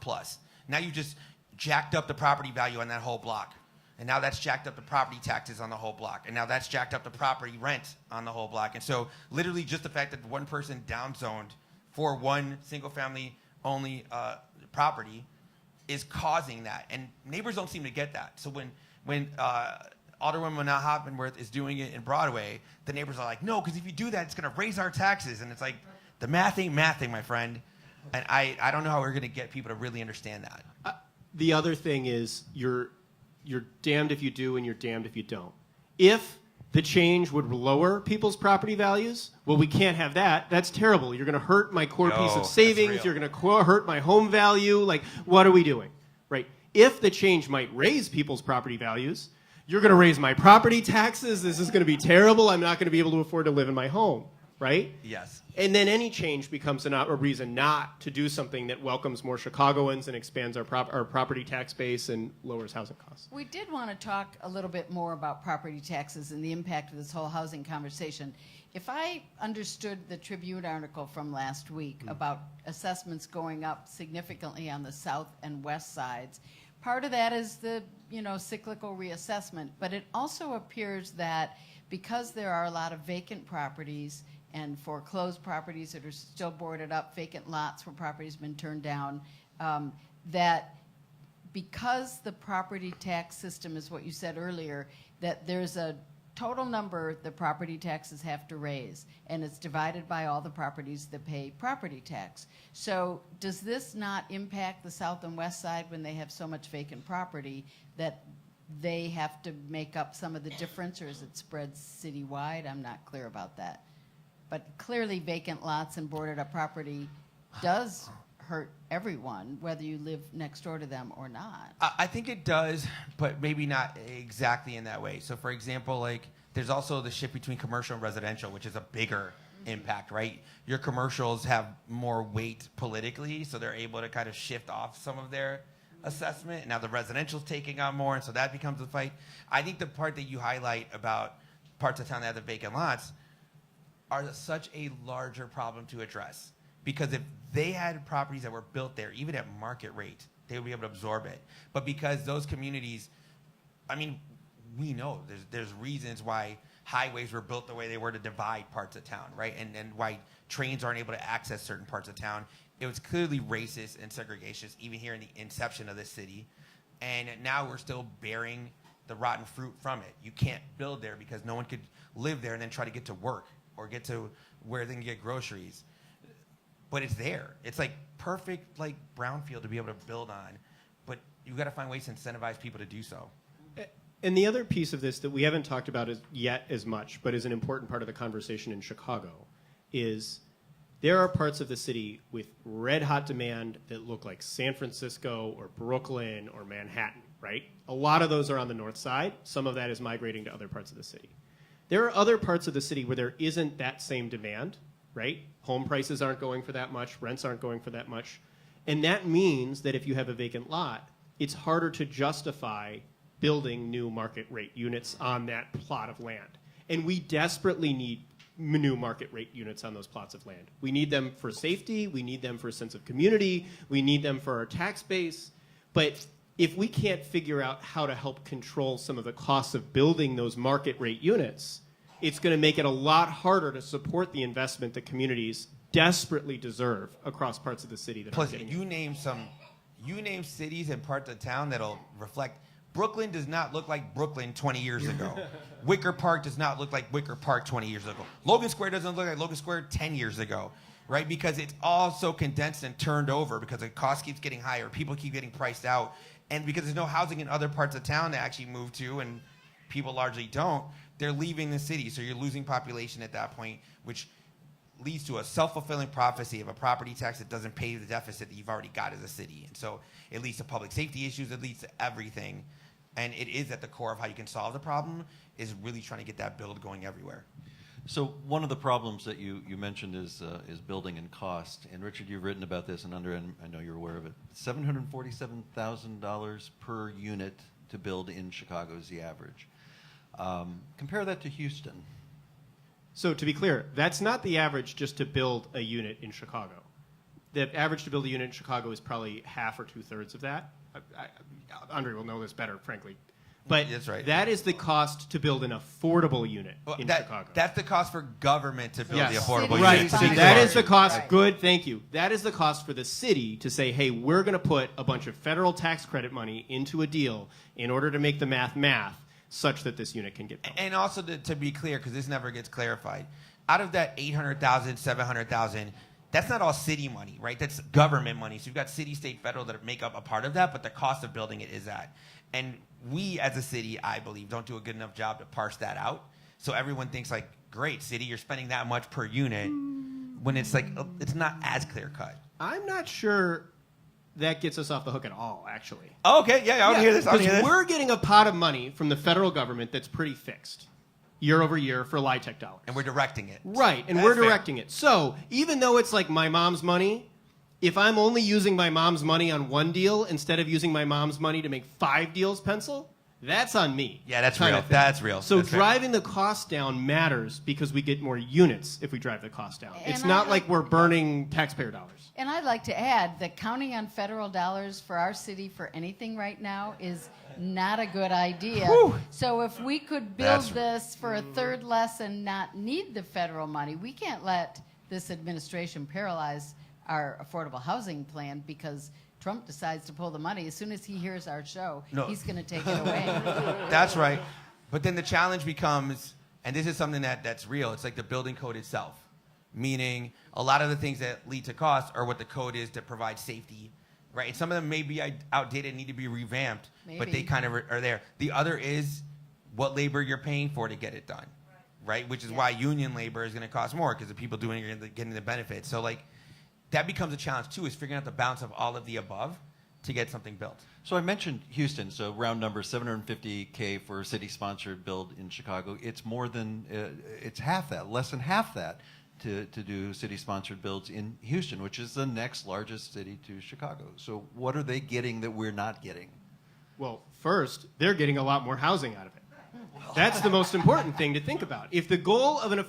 plus. Now you just jacked up the property value on that whole block. And now that's jacked up the property taxes on the whole block. And now that's jacked up the property rent on the whole block. And so literally just the fact that one person downzoned for one single-family only property is causing that. And neighbors don't seem to get that. So when Alderwoman Hoppenworth is doing it in Broadway, the neighbors are like, no, because if you do that, it's going to raise our taxes. And it's like, the math ain't mathing, my friend. And I don't know how we're going to get people to really understand that. The other thing is you're damned if you do and you're damned if you don't. If the change would lower people's property values, well, we can't have that. That's terrible. You're going to hurt my core piece of savings. You're going to hurt my home value. Like, what are we doing? Right? If the change might raise people's property values, you're going to raise my property taxes. This is going to be terrible. I'm not going to be able to afford to live in my home. Right? Yes. And then any change becomes a reason not to do something that welcomes more Chicagoans and expands our property tax base and lowers housing costs. We did want to talk a little bit more about property taxes and the impact of this whole housing conversation. If I understood the Tribune article from last week about assessments going up significantly on the south and west sides, part of that is the cyclical reassessment, but it also appears that because there are a lot of vacant properties and foreclosed properties that are still boarded up, vacant lots where property's been turned down, that because the property tax system is what you said earlier, that there's a total number the property taxes have to raise, and it's divided by all the properties that pay property tax. So does this not impact the south and west side when they have so much vacant property that they have to make up some of the difference, or is it spread citywide? I'm not clear about that. But clearly vacant lots and boarded up property does hurt everyone, whether you live next door to them or not. I think it does, but maybe not exactly in that way. So, for example, like there's also the shift between commercial and residential, which is a bigger impact, right? Your commercials have more weight politically, so they're able to kind of shift off some of their assessment. Now the residential's taking on more, and so that becomes a fight. I think the part that you highlight about parts of town that have the vacant lots are such a larger problem to address. Because if they had properties that were built there, even at market rate, they would be able to absorb it. But because those communities, I mean, we know there's reasons why highways were built the way they were to divide parts of town, right? And why trains aren't able to access certain parts of town. It was clearly racist and segregationist, even here in the inception of this city. And now we're still bearing the rotten fruit from it. You can't build there because no one could live there and then try to get to work or get to where they can get groceries. But it's there. It's like perfect like brownfield to be able to build on. But you've got to find ways to incentivize people to do so. And the other piece of this that we haven't talked about yet as much, but is an important part of the conversation in Chicago, is there are parts of the city with red hot demand that look like San Francisco or Brooklyn or Manhattan, right? A lot of those are on the north side. Some of that is migrating to other parts of the city. There are other parts of the city where there isn't that same demand, right? Home prices aren't going for that much, rents aren't going for that much. And that means that if you have a vacant lot, it's harder to justify building new market rate units on that plot of land. And we desperately need new market rate units on those plots of land. We need them for safety, we need them for a sense of community, we need them for our tax base. But if we can't figure out how to help control some of the costs of building those market rate units, it's going to make it a lot harder to support the investment that communities desperately deserve across parts of the city. That Plus, you name cities and parts of town that'll reflect. Brooklyn does not look like Brooklyn 20 years ago. Wicker Park does not look like Wicker Park 20 years ago. Logan Square doesn't look like Logan Square 10 years ago, right? Because it's all so condensed and turned over because the cost keeps getting higher. People keep getting priced out. And because there's no housing in other parts of town to actually move to, and people largely don't, they're leaving the city. So you're losing population at that point, which leads to a self-fulfilling prophecy of a property tax that doesn't pay the deficit that you've already got as a city. And so it leads to public safety issues. It leads to everything. And it is at the core of how you can solve the problem, is really trying to get that build going everywhere. So one of the problems that you mentioned is building and cost. And Richard, you've written about this, and I know you're aware of it. $747,000 per unit to build in Chicago is the average. Compare that to Houston. So to be clear, that's not the average just to build a unit in Chicago. The average to build a unit in Chicago is probably half or two-thirds of that. Andre will know this better, frankly. But that's right. That is the cost to build an affordable unit in Chicago. That's the cost for government to build the affordable City. Right, unit. so City. that is the cost. Right. Good, thank you. That is the cost for the city to say, hey, we're going to put a bunch of federal tax credit money into a deal in order to make the math such that this unit can get built. And also to be clear, because this never gets clarified, out of that 800,000, 700,000, that's not all city money, right? That's government money. So you've got city, state, federal that make up a part of that, but the cost of building it is that. And we as a city, I believe, don't do a good enough job to parse that out. So everyone thinks like, great, city, you're spending that much per unit, when it's like, it's not as clear cut. I'm not sure that gets us off the hook at all, actually. Oh, okay, yeah, I want to hear this. I want to hear Because this. we're getting a pot of money from the federal government that's pretty fixed year over year for LIHTC dollars. And we're directing it. Right, and That's we're fair. directing it. So even though it's like my mom's money, if I'm only using my mom's money on one deal instead of using my mom's money to make 5 deals pencil, that's on me. Yeah, that's kind real. of thing. That's real. So That's fair. driving the cost down matters because we get more units if we drive the cost down. And It's I not like- like we're burning taxpayer dollars. And I'd like to add that counting on federal dollars for our city for anything right now is not a good idea. So if we could build this for a third less and not need the federal money, we can't let this administration paralyze our affordable housing plan because Trump decides to pull the money. As soon as he hears our show, No. he's going to take it away. That's right. But then the challenge becomes, and this is something that's real, it's like the building code itself. Meaning a lot of the things that lead to cost are what the code is to provide safety, right? And some of them may be outdated and need to be revamped, but they Maybe. kind of are there. The other is what labor you're paying for to get it done, right? Which is why union labor is going to cost more because the people doing it are getting the benefits. So like that becomes a challenge too, is figuring out the balance of all of the above to get something built. So I mentioned Houston, so round number $750K for city-sponsored build in Chicago. It's more than, it's half that, less than half that to do city-sponsored builds in Houston, which is the next largest city to Chicago. So what are they getting that we're not getting? Well, first, they're getting a lot more housing out of it. That's the most important thing to think about. If the goal of an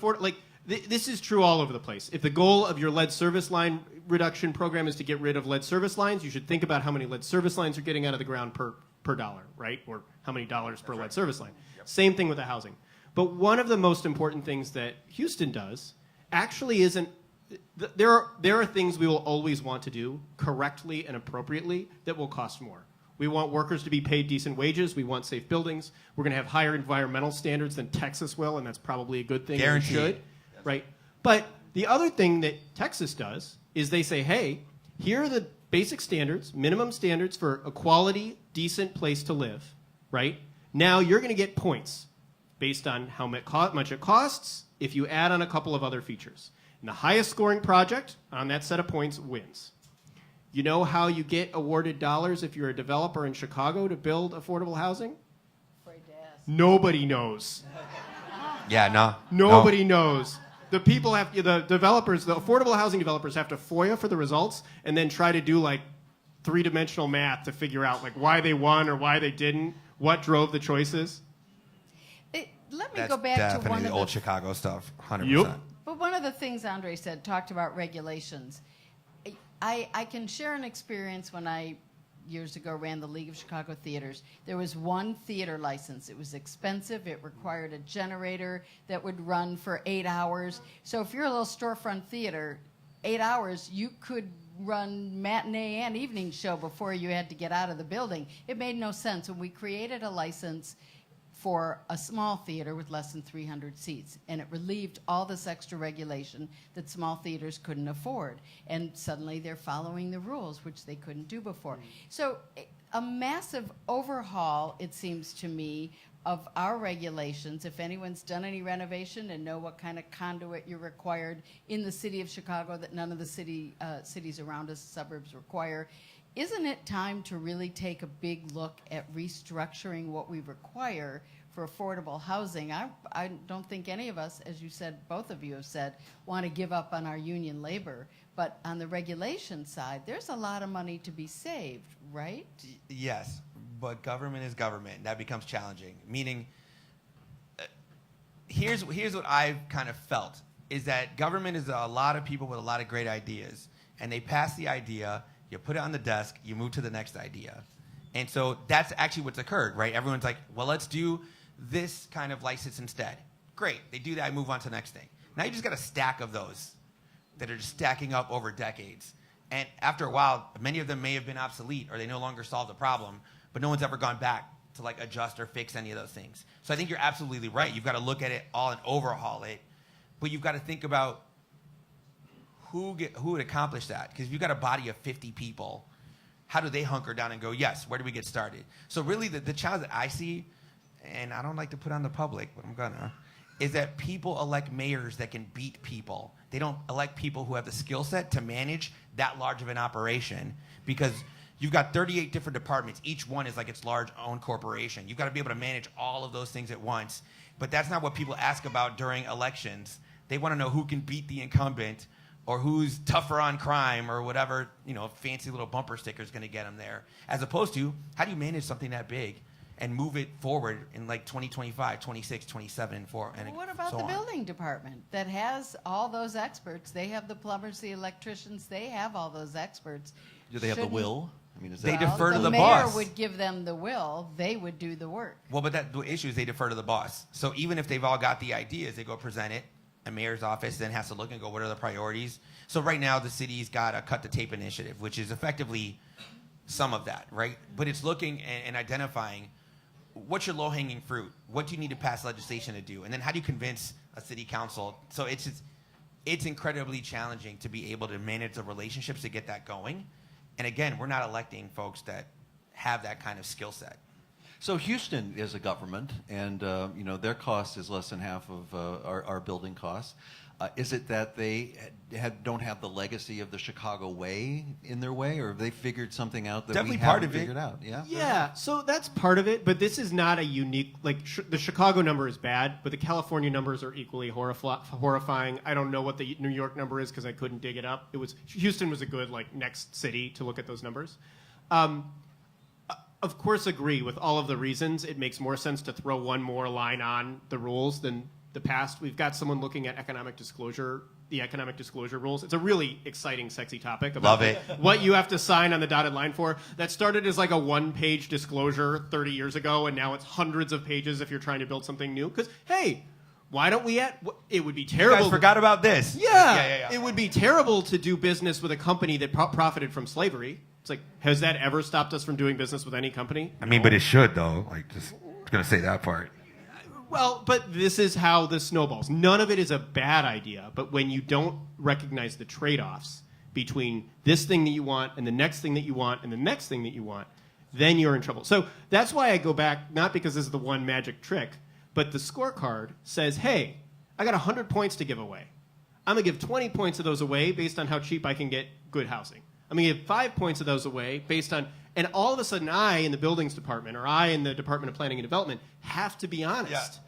this is true all over the place. If the goal of your lead service line reduction program is to get rid of lead service lines, you should think about how many lead service lines are getting out of the ground per dollar, right? Or how many dollars per lead service line. Same thing with the housing. But one of the most important things that Houston does actually isn't. There are things we will always want to do correctly and appropriately that will cost more. We want workers to be paid decent wages. We want safe buildings. We're going to have higher environmental standards than Texas will, and that's probably a good thing. Guaranteed. We should, right? But the other thing that Texas does is they say, hey, here are the basic standards, minimum standards for a quality, decent place to live, right? Now you're going to get points based on how much it costs if you add on a couple of other features. And the highest scoring project on that set of points wins. You know how you get awarded dollars if you're a developer in Chicago to build affordable housing? Afraid to ask. Nobody knows. Yeah, no. Nobody knows. The people have, the developers, the affordable housing developers have to FOIA for the results and then try to do like three-dimensional math to figure out like why they won or why they didn't, what drove the choices. Let me That's go back to definitely one the of old the Chicago stuff, 100%. Yup. But one of the things Andre said, talked about regulations. I can share an experience when I, years ago, ran the League of Chicago Theaters. There was one theater license. It was expensive. It required a generator that would run for 8 hours. So if you're a little storefront theater, 8 hours, you could run matinee and evening show before you had to get out of the building. It made no sense. When we created a license for a small theater with less than 300 seats, and it relieved all this extra regulation that small theaters couldn't afford. And suddenly they're following the rules, which they couldn't do before. So a massive overhaul, it seems to me, of our regulations. If anyone's done any renovation and know what kind of conduit you're required in the city of Chicago that none of the cities around us, suburbs, require, isn't it time to really take a big look at restructuring what we require for affordable housing? I don't think any of us, as you said, both of you have said, want to give up on our union labor. But on the regulation side, there's a lot of money to be saved, right? Yes, but government is government. That becomes challenging. Meaning, here's what I've kind of felt, is that government is a lot of people with a lot of great ideas. And they pass the idea, you put it on the desk, you move to the next idea. And so that's actually what's occurred, right? Everyone's like, well, let's do this kind of license instead. Great, they do that, I move on to the next thing. Now you just got a stack of those that are just stacking up over decades. And after a while, many of them may have been obsolete or they no longer solve the problem, but no one's ever gone back to like adjust or fix any of those things. So I think you're absolutely right. You've got to look at it all and overhaul it, but you've got to think about who would accomplish that? Because if you've got a body of 50 people, how do they hunker down and go, yes, where do we get started? So really the challenge that I see, and I don't like to put on the public, but I'm gonna, is that people elect mayors that can beat people. They don't elect people who have the skill set to manage that large of an operation, because you've got 38 different departments. Each one is like its large own corporation. You've got to be able to manage all of those things at once. But that's not what people ask about during elections. They want to know who can beat the incumbent, or who's tougher on crime, or whatever, fancy little bumper sticker is going to get them there. As opposed to, how do you manage something that big and move it forward in like 2025, 26, 27, and 4, and Well, what about so the on. building department that has all those experts? They have the plumbers, the electricians, they have all those experts. Do they have the Shouldn't- will? I mean, is They that defer to the mayor boss. would give them the will. They would do the work. Well, but the issue is they defer to the boss. So even if they've all got the ideas, they go present it. A mayor's office then has to look and go, what are the priorities? So right now the city's got a cut the tape initiative, which is effectively some of that, right? But it's looking and identifying what's your low-hanging fruit? What do you need to pass legislation to do? And then how do you convince a city council? So it's incredibly challenging to be able to manage the relationships to get that going. And again, we're not electing folks that have that kind of skill set. So Houston is a government, and their cost is less than half of our building costs. Is it that they don't have the legacy of the Chicago way in their way, or have they figured something out that Definitely we part haven't of it. figured out? Yeah. Yeah, so that's part of it, but this is not a unique, the Chicago number is bad, but the California numbers are equally horrifying. I don't know what the New York number is because I couldn't dig it up. Houston was a good, next city to look at those numbers. Of course, agree with all of the reasons. It makes more sense to throw one more line on the rules than the past. We've got someone looking at the economic disclosure rules. It's a really exciting, sexy topic about Love it. what you have to sign on the dotted line for. That started as a one-page disclosure 30 years ago, and now it's hundreds of pages if you're trying to build something new. Because, hey, why don't we it would be You terrible. guys forgot about this. Yeah. It would be terrible to do business with a company that profited from slavery. It's has that ever stopped us from doing business with any company? I mean, but it should, though. Just going to say that part. Well, but this is how this snowballs. None of it is a bad idea, but when you don't recognize the trade-offs between this thing that you want and the next thing that you want and the next thing that you want, then you're in trouble. So that's why I go back, not because this is the one magic trick, but the scorecard says, hey, I got 100 points to give away. I'm going to give 20 points of those away based on how cheap I can get good housing. I'm going to give 5 points of those away based on, and all of a sudden I in the buildings department or I in the Department of Planning and Development have to be honest.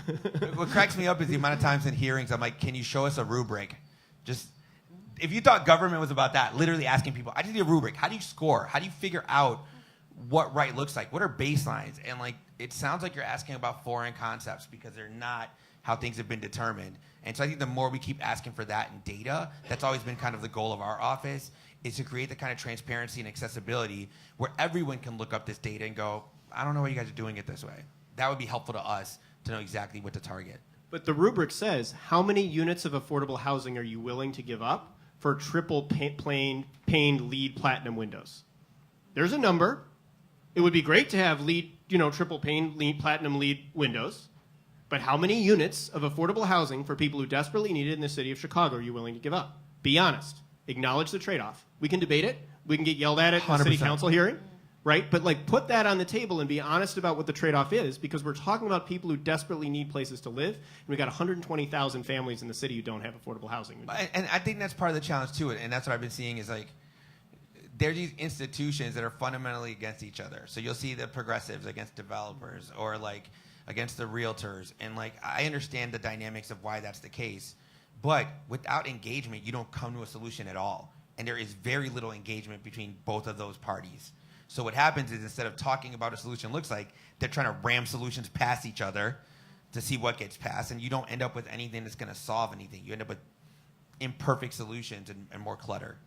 Yeah. What cracks me up is the amount of times in hearings I'm like, can you show us a rubric? Just, if you thought government was about that, literally asking people, I just need a rubric. How do you score? How do you figure out what right looks like? What are baselines? And it sounds like you're asking about foreign concepts because they're not how things have been determined. And so I think the more we keep asking for that in data, that's always been kind of the goal of our office, is to create the kind of transparency and accessibility where everyone can look up this data and go, I don't know why you guys are doing it this way. That would be helpful to us to know exactly what to target. But the rubric says, how many units of affordable housing are you willing to give up for triple paned LEED platinum windows? There's a number. It would be great to have triple paned LEED platinum LEED windows. But how many units of affordable housing for people who desperately need it in the city of Chicago are you willing to give up? Be honest. Acknowledge the trade-off. We can debate it. We can get yelled at in the city 100%. council hearing, right? But put that on the table and be honest about what the trade-off is, because we're talking about people who desperately need places to live, and we've got 120,000 families in the city who don't have affordable housing. And I think that's part of the challenge to it, and that's what I've been seeing is there are these institutions that are fundamentally against each other. So you'll see the progressives against developers or against the realtors. And I understand the dynamics of why that's the case. But without engagement, you don't come to a solution at all. And there is very little engagement between both of those parties. So what happens is instead of talking about what a solution looks like, they're trying to ram solutions past each other to see what gets passed. And you don't end up with anything that's going to solve anything. You end up with imperfect solutions and more clutter.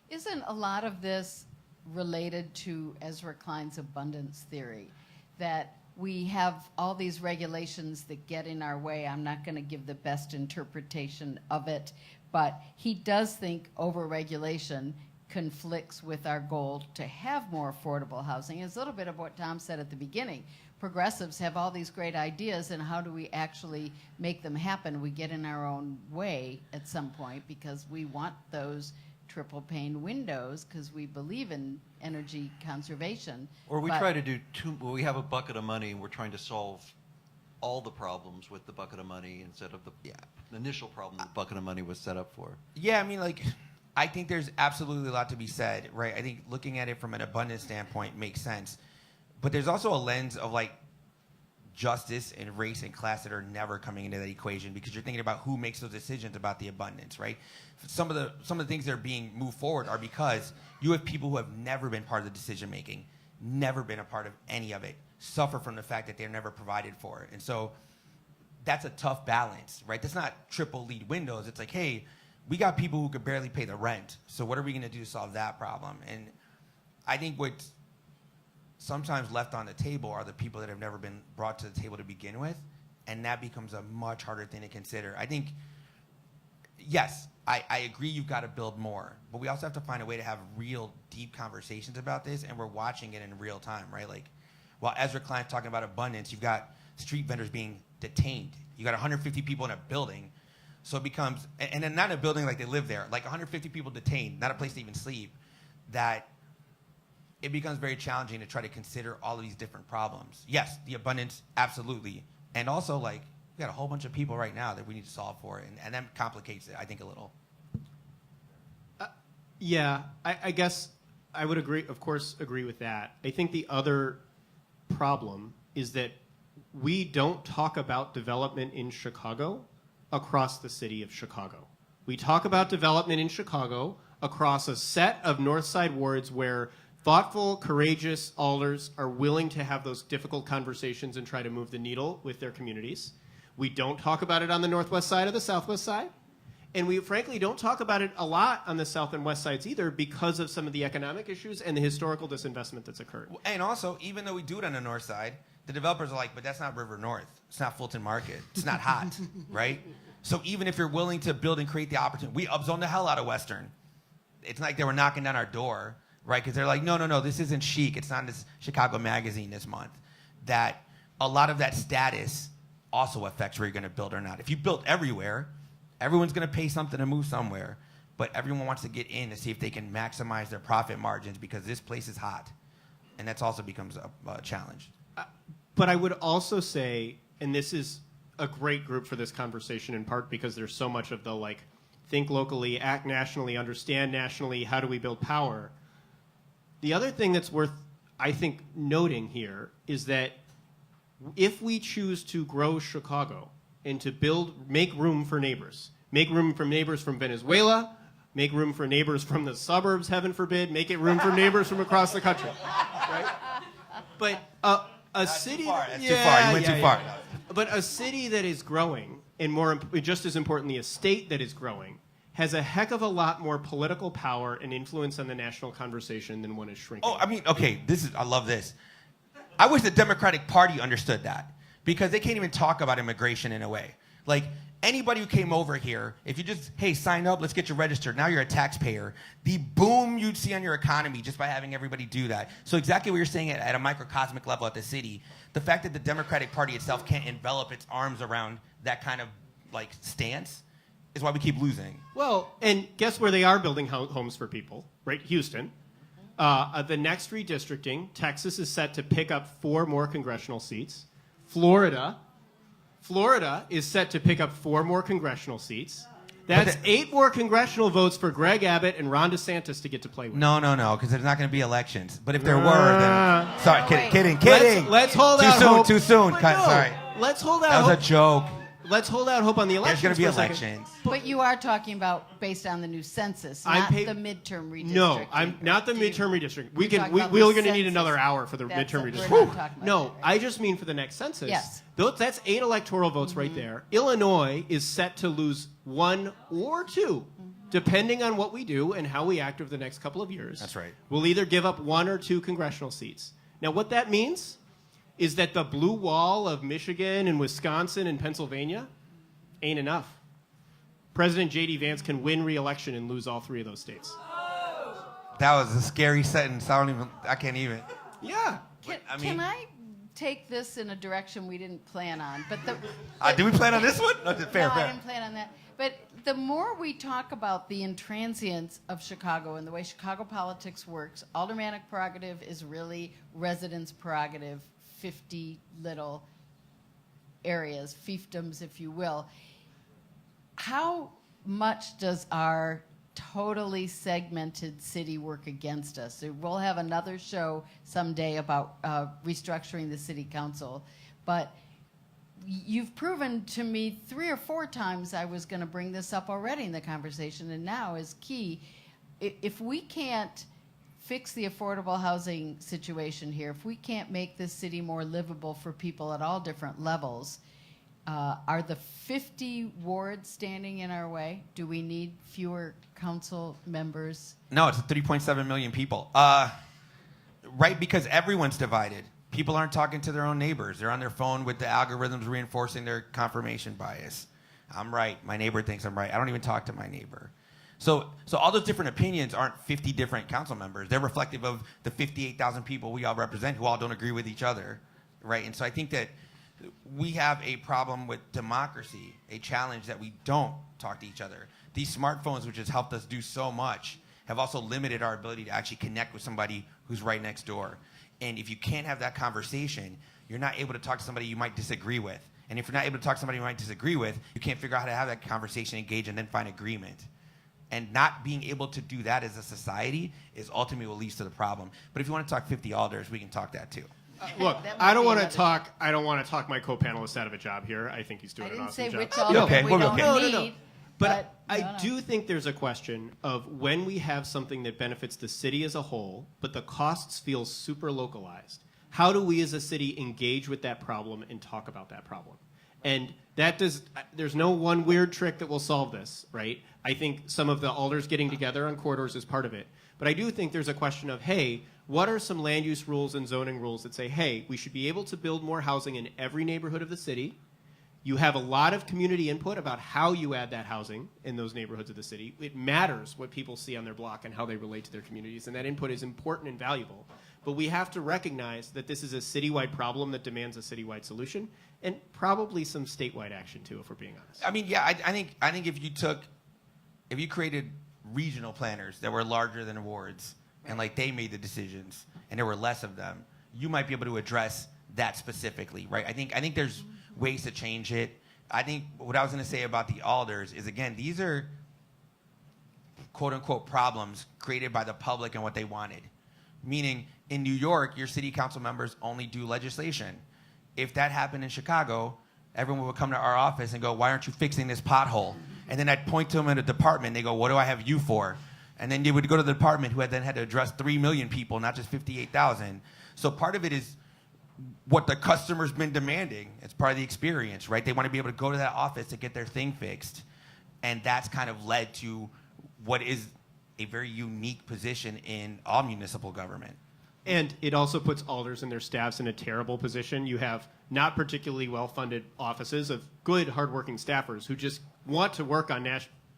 Isn't a lot of this related to Ezra Klein's abundance theory? That we have all these regulations that get in our way. I'm not going to give the best interpretation of it, but he does think overregulation conflicts with our goal to have more affordable housing. It's a little bit of what Tom said at the beginning. Progressives have all these great ideas, and how do we actually make them happen? We get in our own way at some point because we want those triple pane windows because we believe in energy conservation. Or we try to do we have a bucket of money and we're trying to solve all the problems with the bucket of money instead of the initial problem the bucket of money was set up for. Yeah, I mean, I think there's absolutely a lot to be said, right? I think looking at it from an abundance standpoint makes sense. But there's also a lens of justice and race and class that are never coming into that equation because you're thinking about who makes those decisions about the abundance, right? Some of the things that are being moved forward are because you have people who have never been part of the decision making, never been a part of any of it, suffer from the fact that they're never provided for. And so that's a tough balance, right? That's not triple LEED windows. It's hey, we got people who could barely pay the rent. So what are we going to do to solve that problem? And I think what's sometimes left on the table are the people that have never been brought to the table to begin with, and that becomes a much harder thing to consider. I think, yes, I agree you've got to build more, but we also have to find a way to have real deep conversations about this, and we're watching it in real time, right? while Ezra Klein's talking about abundance, you've got street vendors being detained. You got 150 people in a building. So it becomes, and then not in a building like they live there, like 150 people detained, not a place to even sleep, that it becomes very challenging to try to consider all of these different problems. Yes, the abundance, absolutely. And also, like, we got a whole bunch of people right now that we need to solve for, and that complicates it, I think, a little. Yeah, I guess I would agree, of course, agree with that. I think the other problem is that we don't talk about development in Chicago across the city of Chicago. We talk about development in Chicago across a set of North Side wards where thoughtful, courageous alders are willing to have those difficult conversations and try to move the needle with their communities. We don't talk about it on the Northwest side or the Southwest side. And we frankly don't talk about it a lot on the South and West sides either because of some of the economic issues and the historical disinvestment that's occurred. And also, even though we do it on the north side, the developers are like, but that's not River North. It's not Fulton Market. It's not hot, right? So even if you're willing to build and create the opportunity, we upzone the hell out of Western. It's not like they were knocking down our door, right? Because they're like, no, this isn't chic. It's not in this Chicago Magazine this month. That a lot of that status also affects where you're going to build or not. If you build everywhere, everyone's going to pay something to move somewhere, but everyone wants to get in to see if they can maximize their profit margins because this place is hot. And that's also becomes a challenge. But I would also say, and this is a great group for this conversation in part because there's so much of the like, think locally, act nationally, understand nationally, how do we build power? The other thing that's worth, I think, noting here is that if we choose to grow Chicago and to make room for neighbors from Venezuela, make room for neighbors from the suburbs, heaven forbid, make it room for neighbors from across the country, right? But a city, That's too far. You went too far. But a city that is growing, and just as importantly, a state that is growing, has a heck of a lot more political power and influence on the national conversation than one is shrinking. Oh, I mean, okay, I love this. I wish the Democratic Party understood that because they can't even talk about immigration in a way. Like, anybody who came over here, if you just, hey, sign up, let's get you registered, now you're a taxpayer, the boom you'd see on your economy just by having everybody do that. So exactly what you're saying at a microcosmic level at the city, the fact that the Democratic Party itself can't envelop its arms around that kind of, like, stance is why we keep losing. Well, and guess where they are building homes for people, right? Houston. The next redistricting, Texas is set to pick up 4 more congressional seats. Florida is set to pick up 4 more congressional seats. That's 8 more congressional votes for Greg Abbott and Ron DeSantis to get to play with. No, because there's not going to be elections. But if there were, then... Sorry, kidding. Let's hold out hope. Too soon. But no, Sorry. Let's hold out That was hope. a joke. Let's hold out hope on the elections. There's going to be for a second. elections. But you are talking about based on the new census, not the midterm redistricting. No, I'm not the midterm redistricting. You're talking about We're the going to need census. another hour for the That's midterm what redistricting. we're not talking about No, that, right? I just mean for the next census. Yes. That's 8 electoral votes right there. Illinois is set to lose 1 or 2, depending on what we do and how we act over the next couple of years. That's right. We'll either give up 1 or 2 congressional seats. Now, what that means is that the blue wall of Michigan and Wisconsin and Pennsylvania ain't enough. President J.D. Vance can win re-election and lose all 3 of those states. That was a scary sentence. I can't even. Yeah. Can I take this in a direction we didn't plan on? But Did we plan on this one? No, fair. I didn't plan on that. But the more we talk about the intransience of Chicago and the way Chicago politics works, aldermanic prerogative is really residents' prerogative, 50 little areas, fiefdoms, if you will. How much does our totally segmented city work against us? We'll have another show someday about restructuring the city council, but you've proven to me 3 or 4 times I was going to bring this up already in the conversation, and now is key. If we can't fix the affordable housing situation here, if we can't make this city more livable for people at all different levels, are the 50 wards standing in our way? Do we need fewer council members? No, it's 3.7 million people. Right, because everyone's divided. People aren't talking to their own neighbors. They're on their phone with the algorithms reinforcing their confirmation bias. I'm right. My neighbor thinks I'm right. I don't even talk to my neighbor. So all those different opinions aren't 50 different council members. They're reflective of the 58,000 people we all represent who all don't agree with each other, right? And so I think that we have a problem with democracy, a challenge that we don't talk to each other. These smartphones, which has helped us do so much, have also limited our ability to actually connect with somebody who's right next door. And if you can't have that conversation, you're not able to talk to somebody you might disagree with. And if you're not able to talk to somebody you might disagree with, you can't figure out how to have that conversation, engage, and then find agreement. And not being able to do that as a society is ultimately what leads to the problem. But if you want to talk 50 alders, we can talk that too. Look, That might I don't be want to another- talk. I don't want to talk my co-panelist out of a job here. I think he's I doing an didn't awesome say job. which You're alder okay. we We're don't okay. need. But I no. do think there's a question of when we have something that benefits the city as a whole, but the costs feel super localized. How do we as a city engage with that problem and talk about that problem? And there's no one weird trick that will solve this, right? I think some of the alders getting together on corridors is part of it. But I do think there's a question of, hey, what are some land use rules and zoning rules that say, hey, we should be able to build more housing in every neighborhood of the city. You have a lot of community input about how you add that housing in those neighborhoods of the city. It matters what people see on their block and how they relate to their communities, and that input is important and valuable. But we have to recognize that this is a citywide problem that demands a citywide solution, and probably some statewide action too, if we're being honest. I mean, yeah, I think if you created regional planners that were larger than wards, and like they made the decisions, and there were less of them, you might be able to address that specifically, right? I think there's ways to change it. I think what I was going to say about the alders is, again, these are quote unquote problems created by the public and what they wanted. Meaning, in New York, your city council members only do legislation. If that happened in Chicago, everyone would come to our office and go, why aren't you fixing this pothole? And then I'd point to them in a department. They go, what do I have you for? And then they would go to the department who had then had to address 3 million people, not just 58,000. So part of it is what the customer's been demanding. It's part of the experience, right? They want to be able to go to that office to get their thing fixed. And that's kind of led to what is a very unique position in all municipal government. And it also puts alders and their staffs in a terrible position. You have not particularly well-funded offices of good, hardworking staffers who just want to work on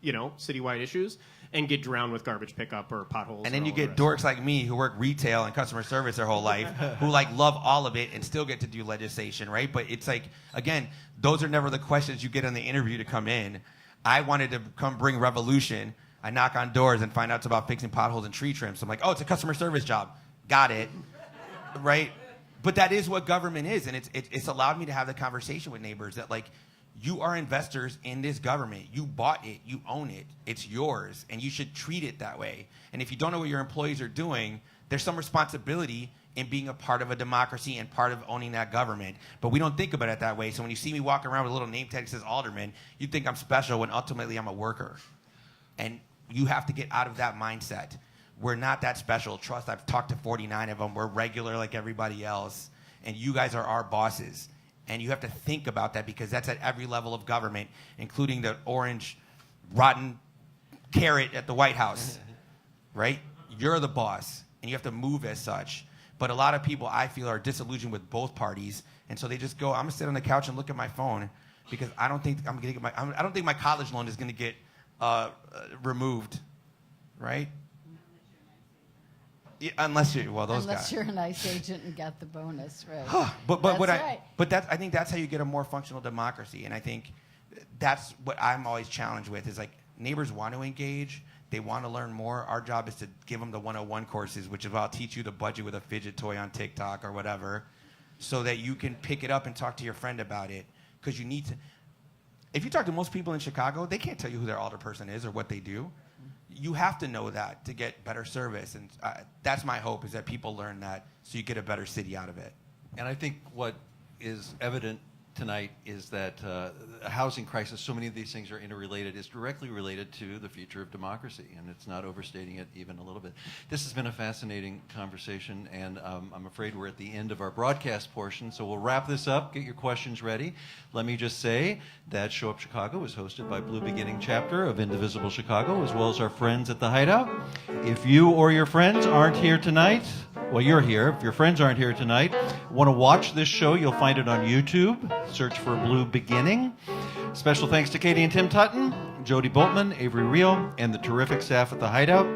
citywide issues and get drowned with garbage pickup or potholes. And then or you all the get rest. dorks like me who work retail and customer service their whole life, who like love all of it and still get to do legislation, right? But it's like, again, those are never the questions you get on the interview to come in. I wanted to come bring revolution. I knock on doors and find out it's about fixing potholes and tree trims. So I'm like, oh, it's a customer service job. Got it, right? But that is what government is, and it's allowed me to have the conversation with neighbors that, like, you are investors in this government. You bought it. You own it. It's yours, and you should treat it that way. And if you don't know what your employees are doing, there's some responsibility in being a part of a democracy and part of owning that government. But we don't think about it that way. So when you see me walking around with a little name tag that says alderman, you think I'm special when ultimately I'm a worker. And you have to get out of that mindset. We're not that special. Trust, I've talked to 49 of them. We're regular like everybody else. And you guys are our bosses. And you have to think about that because that's at every level of government, including the orange, rotten carrot at the White House, right? You're the boss, and you have to move as such. But a lot of people, I feel, are disillusioned with both parties. And so they just go, I'm going to sit on the couch and look at my phone because I don't think I'm going to get I don't think my college loan is going to get removed, right? Yeah, unless you're You're a nice agent and got the bonus, right? But I think that's how you get a more functional democracy, and I think that's what I'm always challenged with is like neighbors want to engage, they want to learn more. Our job is to give them the 101 courses, which is I'll teach you the budget with a fidget toy on TikTok or whatever, so that you can pick it up and talk to your friend about it, because you need to. If you talk to most people in Chicago, they can't tell you who their alderperson is or what they do. You have to know that to get better service, and that's my hope, is that people learn that so you get a better city out of it. And I think what is evident tonight is that a housing crisis, so many of these things are interrelated, is directly related to the future of democracy, and it's not overstating it even a little bit. This has been a fascinating conversation, and I'm afraid we're at the end of our broadcast portion, so we'll wrap this up, get your questions ready. Let me just say that Show Up Chicago is hosted by Blue Beginning Chapter of Indivisible Chicago, as well as our friends at the Hideout. If you or your friends aren't here tonight, well, you're here. If your friends aren't here tonight, want to watch this show, you'll find it on YouTube. Search for Blue Beginning. Special thanks to Katie and Tim Tutton. Jody Boltman, Avery Reel, and the terrific staff at the Hideout.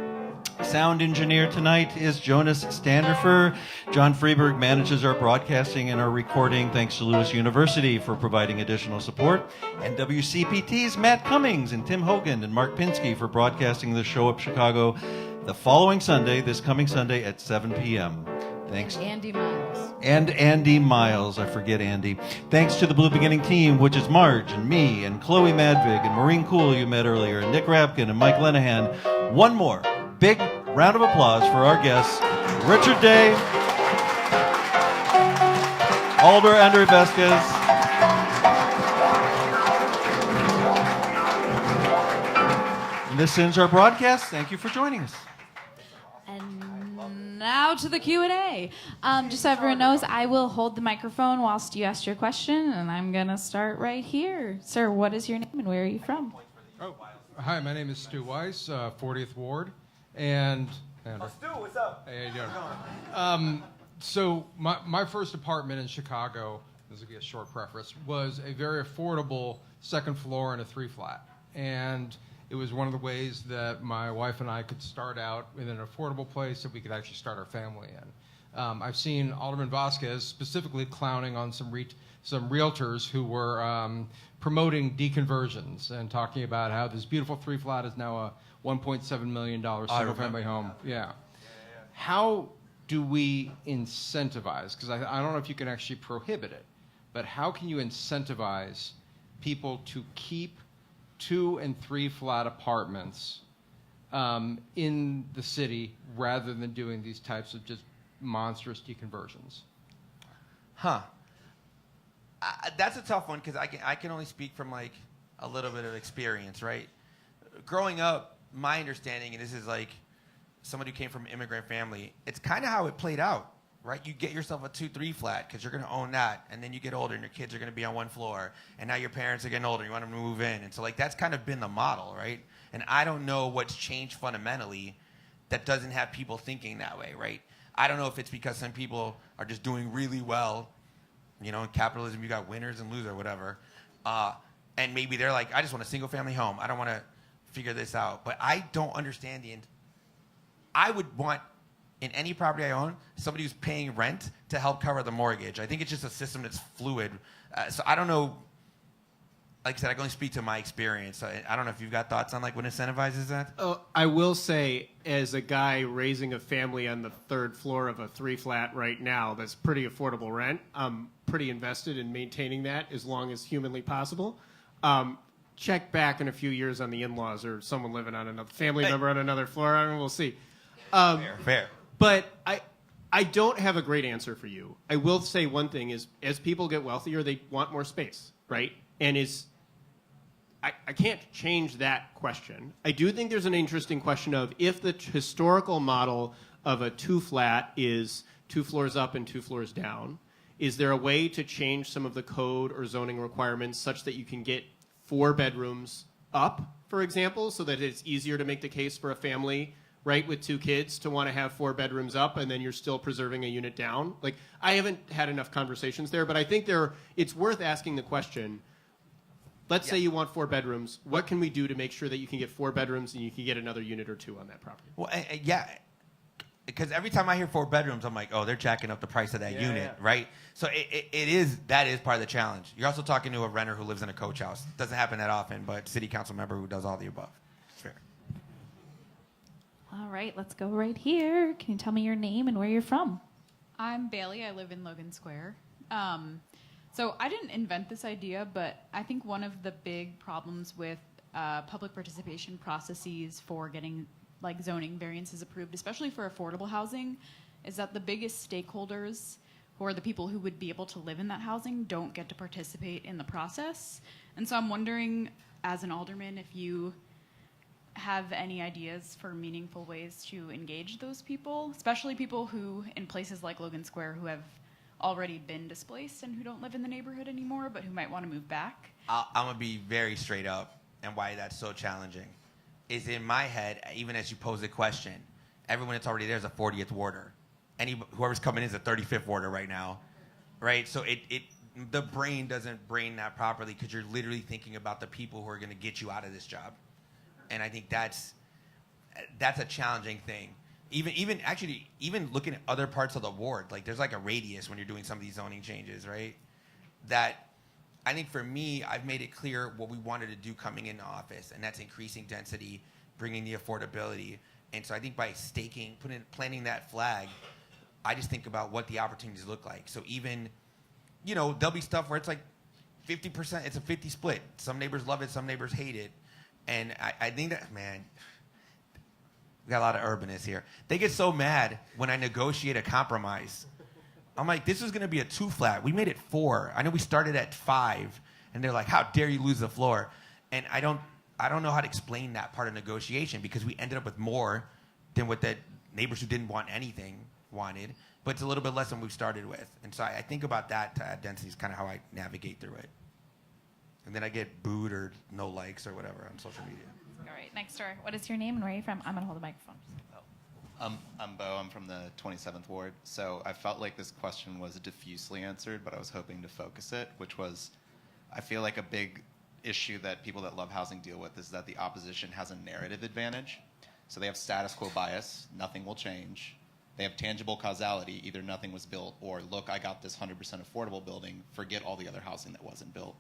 Sound engineer tonight is Jonas Standerfer. John Freeberg manages our broadcasting and our recording. Thanks to Lewis University for providing additional support. And WCPT's Matt Cummings and Tim Hogan and Mark Pinsky for broadcasting the show up Chicago the following Sunday, this coming Sunday at 7 p.m. Thanks. Andy Miles. And Andy Miles. I forget Andy. Thanks to the Blue Beginning team, which is Marge and me and Chloe Madvig and Maureen Cool you met earlier, and Nick Rapkin and Mike Lenahan. One more big round of applause for our guests, Richard Day, Alder Andre Vasquez, and this ends our broadcast. Thank you for joining us. And now to the Q&A. Just so everyone knows, I will hold the microphone whilst you ask your question, and I'm going to start right here. Sir, what is your name and where are you from? Hi, my name is Stu Weiss, 40th Ward. And Stu, what's up? hey, how you doing? So my first apartment in Chicago, this will be a short preface, was a very affordable second floor in a 3-flat. And it was one of the ways that my wife and I could start out in an affordable place that we could actually start our family in. I've seen Alderman Vasquez specifically clowning on some realtors who were promoting deconversions and talking about how this beautiful 3-flat is now a $1.7 million single-family home. Yeah. How do we incentivize? Because I don't know if you can actually prohibit it, but how can you incentivize people to keep 2- and 3-flat apartments in the city rather than doing these types of just monstrous deconversions? That's a tough one because I can only speak from like a little bit of experience, right? Growing up, my understanding, and this is like somebody who came from an immigrant family, it's kind of how it played out, right? You get yourself a 2-3 flat because you're going to own that, and then you get older and your kids are going to be on one floor, and now your parents are getting older, you want them to move in, and so like that's kind of been the model, right? And I don't know what's changed fundamentally that doesn't have people thinking that way, right? I don't know if it's because some people are just doing really well, you know, in capitalism you got winners and losers or whatever, and maybe they're like, I just want a single family home, I don't want to figure this out. But I don't understand I would want, in any property I own, somebody who's paying rent to help cover the mortgage. I think it's just a system that's fluid. So I don't know. Like I said, I can only speak to my experience. I don't know if you've got thoughts on like what incentivizes that. I will say, as a guy raising a family on the 3rd floor of a 3-flat right now, that's pretty affordable rent. I'm pretty invested in maintaining that as long as humanly possible. Check back in a few years on the in-laws or someone living on another family member on another floor. I mean, we'll see. Fair. But I don't have a great answer for you. I will say one thing is, as people get wealthier, they want more space, right? And I can't change that question. I do think there's an interesting question of if the historical model of a 2-flat is 2 floors up and 2 floors down, is there a way to change some of the code or zoning requirements such that you can get 4 bedrooms up, for example, so that it's easier to make the case for a family, right, with 2 kids to want to have 4 bedrooms up and then you're still preserving a unit down? Like, I haven't had enough conversations there, but I think it's worth asking the question, let's say you want 4 bedrooms, what can we do to make sure that you can get 4 bedrooms and you can get another unit or 2 on that property? Well, yeah, because every time I hear 4 bedrooms, I'm like, oh, they're jacking up the price of that unit, right? So that is part of the challenge. You're also talking to a renter who lives in a coach house. Doesn't happen that often, but city council member who does all the above. Fair. All right, let's go right here. Can you tell me your name and where you're from? I'm Bailey. I live in Logan Square. So I didn't invent this idea, but I think one of the big problems with public participation processes for getting like zoning variances approved, especially for affordable housing, is that the biggest stakeholders, who are the people who would be able to live in that housing, don't get to participate in the process. And so I'm wondering, as an alderman, if you have any ideas for meaningful ways to engage those people, especially people who, in places like Logan Square, who have already been displaced and who don't live in the neighborhood anymore, but who might want to move back? I'm going to be very straight up, and why that's so challenging is in my head, even as you pose the question, everyone that's already there is a 40th warder. Whoever's coming in is a 35th warder right now, right? So the brain doesn't brain that properly because you're literally thinking about the people who are going to get you out of this job. And I think that's a challenging thing. Even looking at other parts of the ward, like there's like a radius when you're doing some of these zoning changes, right? That I think for me, I've made it clear what we wanted to do coming into office, and that's increasing density, bringing the affordability. And so I think by planting that flag, I just think about what the opportunities look like. So even, there'll be stuff where it's like 50%, it's a 50 split. Some neighbors love it, some neighbors hate it. And I think that, man, we got a lot of urbanists here. They get so mad when I negotiate a compromise. I'm like, this is going to be a 2 flat. We made it 4. I know we started at 5, and they're like, how dare you lose the floor? And I don't know how to explain that part of negotiation because we ended up with more than what the neighbors who didn't want anything wanted, but it's a little bit less than we started with. And so I think about that to add density is kind of how I navigate through it. And then I get booed or no likes or whatever on social media. All right, next door. What is your name and where are you from? I'm going to hold the microphone. I'm Bo. I'm from the 27th Ward. So I felt like this question was diffusely answered, but I was hoping to focus it, which was, I feel like a big issue that people that love housing deal with is that the opposition has a narrative advantage. So they have status quo bias, nothing will change. They have tangible causality, either nothing was built, or look, I got this 100% affordable building, forget all the other housing that wasn't built.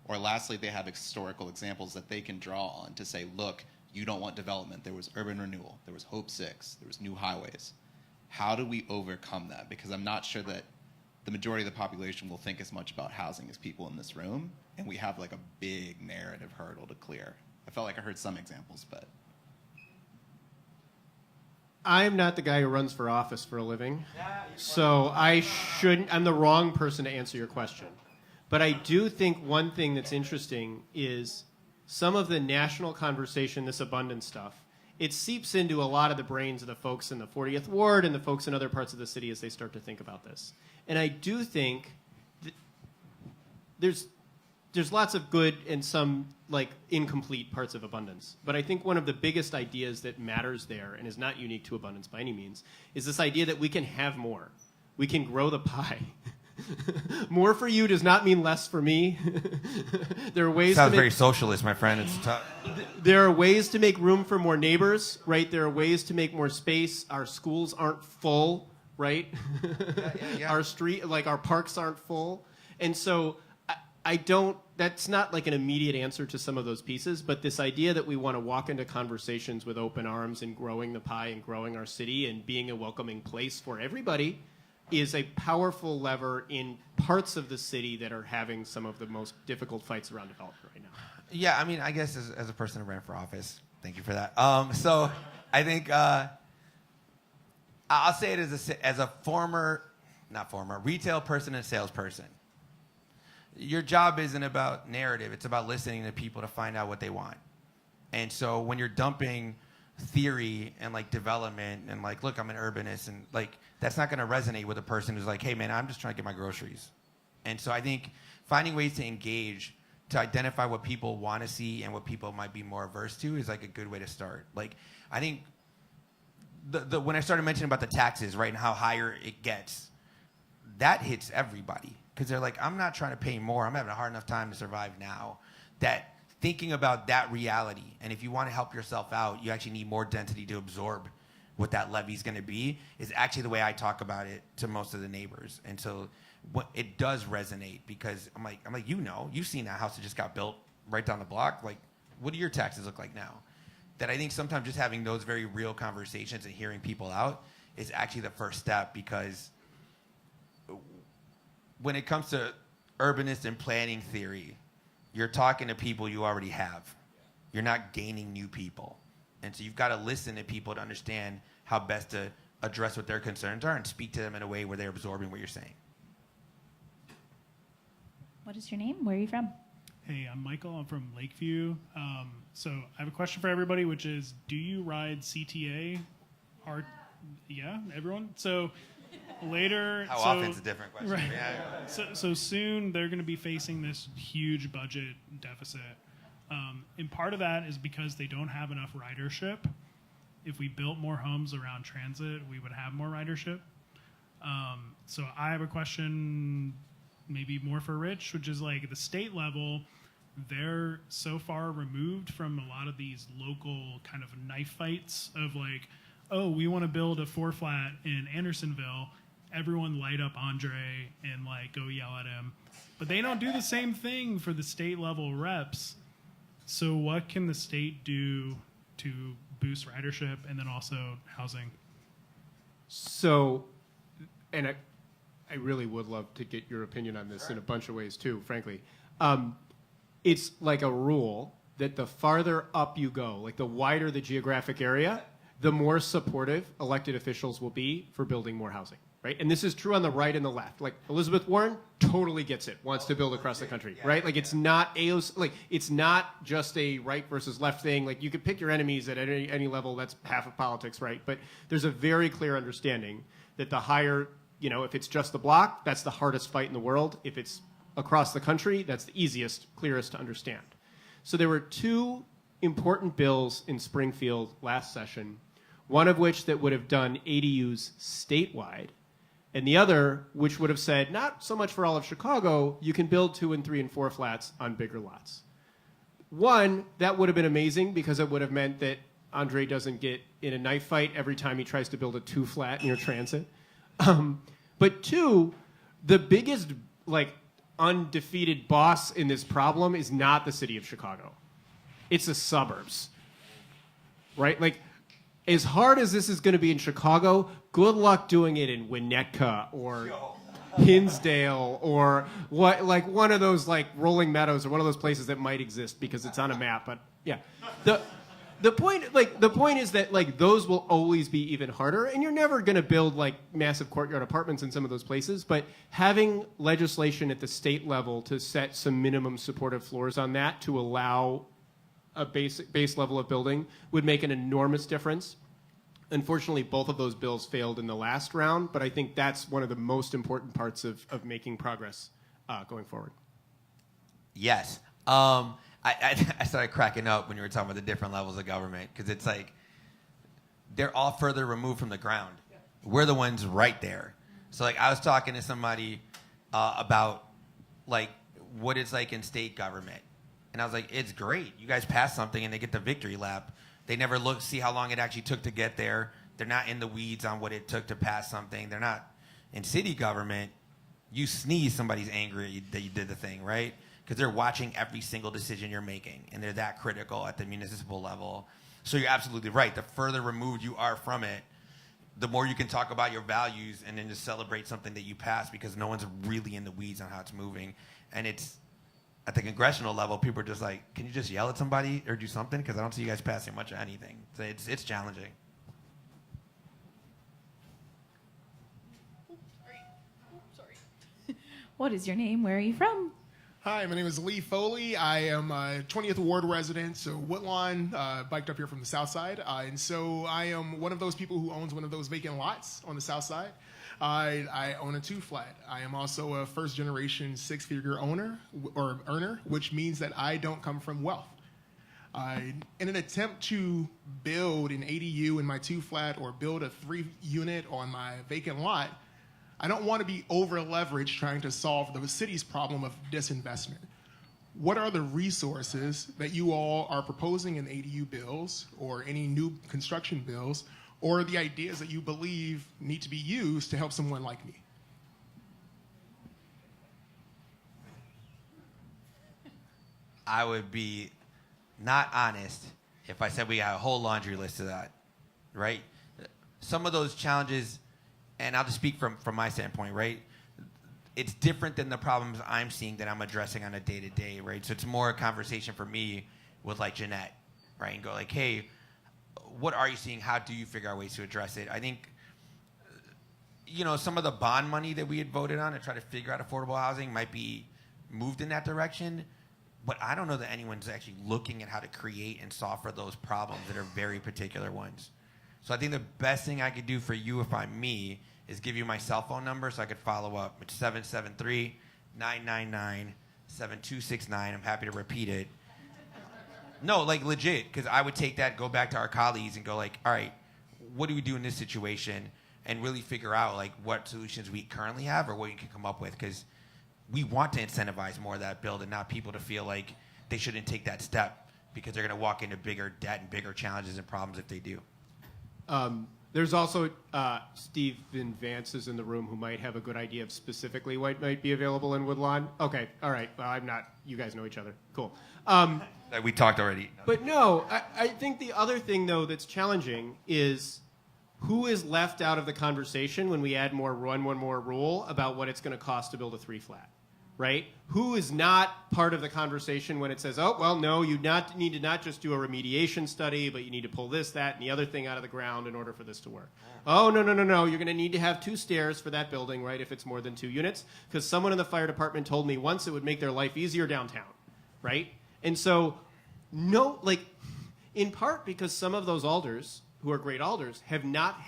Or lastly, they have historical examples that they can draw on to say, look, you don't want development. There was urban renewal. There was Hope 6. There was new highways. How do we overcome that? Because I'm not sure that the majority of the population will think as much about housing as people in this room, and we have like a big narrative hurdle to clear. I felt like I heard some examples, but... I'm not the guy who runs for office for a living, so I'm the wrong person to answer your question. But I do think one thing that's interesting is some of the national conversation, this abundance stuff, it seeps into a lot of the brains of the folks in the 40th Ward and the folks in other parts of the city as they start to think about this. And I do think that there's lots of good and some like incomplete parts of abundance. But I think one of the biggest ideas that matters there, and is not unique to abundance by any means, is this idea that we can have more. We can grow the pie. More for you does not mean less for me. There are ways. Sounds very socialist, my friend. It's tough. There are ways to make room for more neighbors, right? There are ways to make more space. Our schools aren't full, right? Yeah. Our parks aren't full, and so I don't. That's not like an immediate answer to some of those pieces, but this idea that we want to walk into conversations with open arms and growing the pie and growing our city and being a welcoming place for everybody is a powerful lever in parts of the city that are having some of the most difficult fights around development right now. Yeah, I mean, I guess as a person who ran for office, thank you for that. So I think I'll say it as a retail person and salesperson. Your job isn't about narrative. It's about listening to people to find out what they want. And so when you're dumping theory and like development and like, look, I'm an urbanist, and like that's not going to resonate with a person who's like, hey man, I'm just trying to get my groceries. And so I think finding ways to engage, to identify what people want to see and what people might be more averse to is like a good way to start. Like I think when I started mentioning about the taxes, right, and how higher it gets, that hits everybody because they're like, I'm not trying to pay more. I'm having a hard enough time to survive now. That thinking about that reality, and if you want to help yourself out, you actually need more density to absorb what that levy is going to be, is actually the way I talk about it to most of the neighbors. And so it does resonate because I'm like, you've seen that house that just got built right down the block. Like, what do your taxes look like now? That I think sometimes just having those very real conversations and hearing people out is actually the first step, because when it comes to urbanist and planning theory, you're talking to people you already have. You're not gaining new people. And so you've got to listen to people to understand how best to address what their concerns are and speak to them in a way where they're absorbing what you're saying. What is your name? Where are you from? Hey, I'm Michael. I'm from Lakeview. So I have a question for everybody, which is, do you ride CTA? Yeah, everyone? So later... How often is a different question. Right. Yeah. So soon they're going to be facing this huge budget deficit. And part of that is because they don't have enough ridership. If we built more homes around transit, we would have more ridership. So I have a question maybe more for rich, which is like the state level, they're so far removed from a lot of these local kind of knife fights of like, oh, we want to build a 4-flat in Andersonville. Everyone light up Andre and like go yell at him. But they don't do the same thing for the state level reps. So what can the state do to boost ridership and then also housing? So, and I really would love to get your opinion on this in a bunch of ways too, frankly. It's like a rule that the farther up you go, like the wider the geographic area, the more supportive elected officials will be for building more housing, right? And this is true on the right and the left. Like Elizabeth Warren totally gets it, wants to build across the country, right? Like it's not AOC, like it's not just a right versus left thing. Like you could pick your enemies at any level. That's half of politics, right? But there's a very clear understanding that the higher, you know, if it's just the block, that's the hardest fight in the world. If it's across the country, that's the easiest, clearest to understand. So there were two important bills in Springfield last session, one of which that would have done ADUs statewide, and the other which would have said, not so much for all of Chicago, you can build 2 and 3 and 4 flats on bigger lots. One, that would have been amazing because it would have meant that Andre doesn't get in a knife fight every time he tries to build a 2-flat near transit. But two, the biggest like undefeated boss in this problem is not the city of Chicago. It's the suburbs, right? Like, as hard as this is going to be in Chicago, good luck doing it in Winnetka or Hinsdale or what, like one of those like Rolling Meadows or one of those places that might exist because it's on a map. But yeah, the point is that like those will always be even harder, and you're never going to build like massive courtyard apartments in some of those places. But having legislation at the state level to set some minimum supportive floors on that to allow a base level of building would make an enormous difference. Unfortunately, both of those bills failed in the last round, but I think that's one of the most important parts of making progress going forward. Yes. I started cracking up when you were talking about the different levels of government, because it's like they're all further removed from the ground. We're the ones right there. So like I was talking to somebody about like what it's like in state government. And I was like, it's great. You guys pass something and they get the victory lap. They never see how long it actually took to get there. They're not in the weeds on what it took to pass something. They're not in city government. You sneeze, somebody's angry that you did the thing, right? Because they're watching every single decision you're making, and they're that critical at the municipal level. So you're absolutely right. The further removed you are from it, the more you can talk about your values and then just celebrate something that you passed, because no one's really in the weeds on how it's moving. And it's at the congressional level, people are just like, can you just yell at somebody or do something? Because I don't see you guys passing much of anything. So it's challenging. What is your name? Where are you from? Hi, my name is Lee Foley. I am a 20th Ward resident, so Woodlawn, biked up here from the south side. And so I am one of those people who owns one of those vacant lots on the south side. I own a 2-flat. I am also a first-generation 6-figure earner, which means that I don't come from wealth. In an attempt to build an ADU in my 2-flat or build a 3-unit on my vacant lot, I don't want to be over-leveraged trying to solve the city's problem of disinvestment. What are the resources that you all are proposing in ADU bills or any new construction bills, or the ideas that you believe need to be used to help someone like me? I would be not honest if I said we got a whole laundry list of that, right? Some of those challenges, and I'll just speak from my standpoint, right? It's different than the problems I'm seeing that I'm addressing on a day-to-day, right? So it's more a conversation for me with like Jeanette, right? And go like, hey, what are you seeing? How do you figure out ways to address it? I think, you know, some of the bond money that we had voted on to try to figure out affordable housing might be moved in that direction, but I don't know that anyone's actually looking at how to create and solve for those problems that are very particular ones. So I think the best thing I could do for you if I'm me is give you my cell phone number so I could follow up. It's 773-999-7269. I'm happy to repeat it. No, like legit, because I would take that, go back to our colleagues and go like, all right, what do we do in this situation? And really figure out like what solutions we currently have or what you can come up with. Because we want to incentivize more of that build and not people to feel like they shouldn't take that step because they're going to walk into bigger debt and bigger challenges and problems if they do. There's also Stephen Vance is in the room who might have a good idea of specifically what might be available in Woodlawn. Okay, all right. Well, I'm not. You guys know each other. Cool. We talked already. But no, I think the other thing, though, that's challenging is who is left out of the conversation when we add one more rule about what it's going to cost to build a 3-flat, right? Who is not part of the conversation when it says, oh, well, no, you need to not just do a remediation study, but you need to pull this, that, and the other thing out of the ground in order for this to work. Oh, no, you're going to need to have 2 stairs for that building, right, if it's more than 2 units, because someone in the fire department told me once it would make their life easier downtown, right? And so, no, like, in part because some of those alders who are great alders have not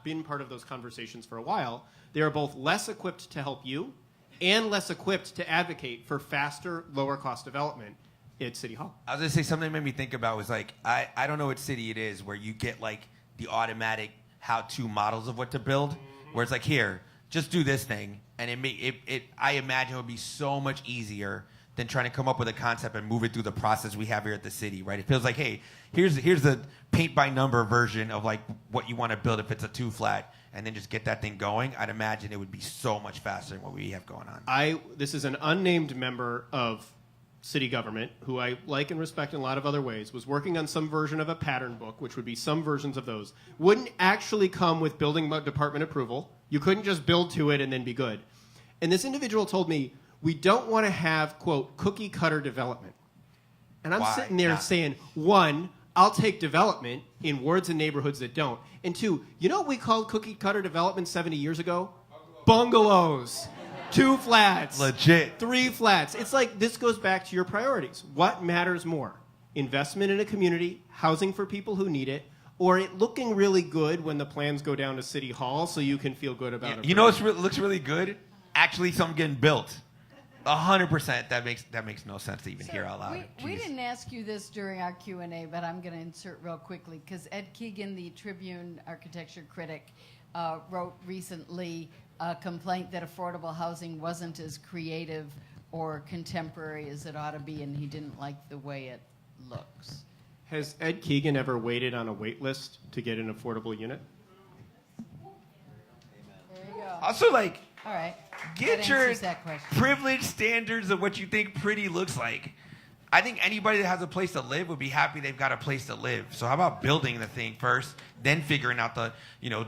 been part of those conversations for a while. They are both less equipped to help you and less equipped to advocate for faster, lower cost development at City Hall. I was going to say something that made me think about was like, I don't know what city it is where you get like the automatic how-to models of what to build, where it's like, here, just do this thing. And I imagine it would be so much easier than trying to come up with a concept and move it through the process we have here at the city, right? It feels like, hey, here's the paint by number version of like what you want to build if it's a 2-flat, and then just get that thing going. I'd imagine it would be so much faster than what we have going on. This is an unnamed member of city government who I like and respect in a lot of other ways, was working on some version of a pattern book, which would be some versions of those. Wouldn't actually come with building department approval. You couldn't just build to it and then be good. And this individual told me, we don't want to have, quote, cookie cutter development. And I'm sitting there saying, 1, I'll take development in wards and neighborhoods that don't. And 2, you know what we called cookie cutter development 70 years ago? Bungalows. 2 flats. Legit. 3 flats. It's like this goes back to your priorities. What matters more? Investment in a community, housing for people who need it, or it looking really good when the plans go down to City Hall so you can feel good about it? You know what looks really good? Actually, something getting built. 100%. That makes no sense to even hear out loud. We didn't ask you this during our Q&A, but I'm going to insert real quickly because Ed Keegan, the Tribune architecture critic, wrote recently a complaint that affordable housing wasn't as creative or contemporary as it ought to be, and he didn't like the way it looks. Has Ed Keegan ever waited on a wait list to get an affordable unit? There you go. Also, like, all right. get your privilege standards of what you think pretty looks like. I think anybody that has a place to live would be happy they've got a place to live. So how about building the thing first, then figuring out the,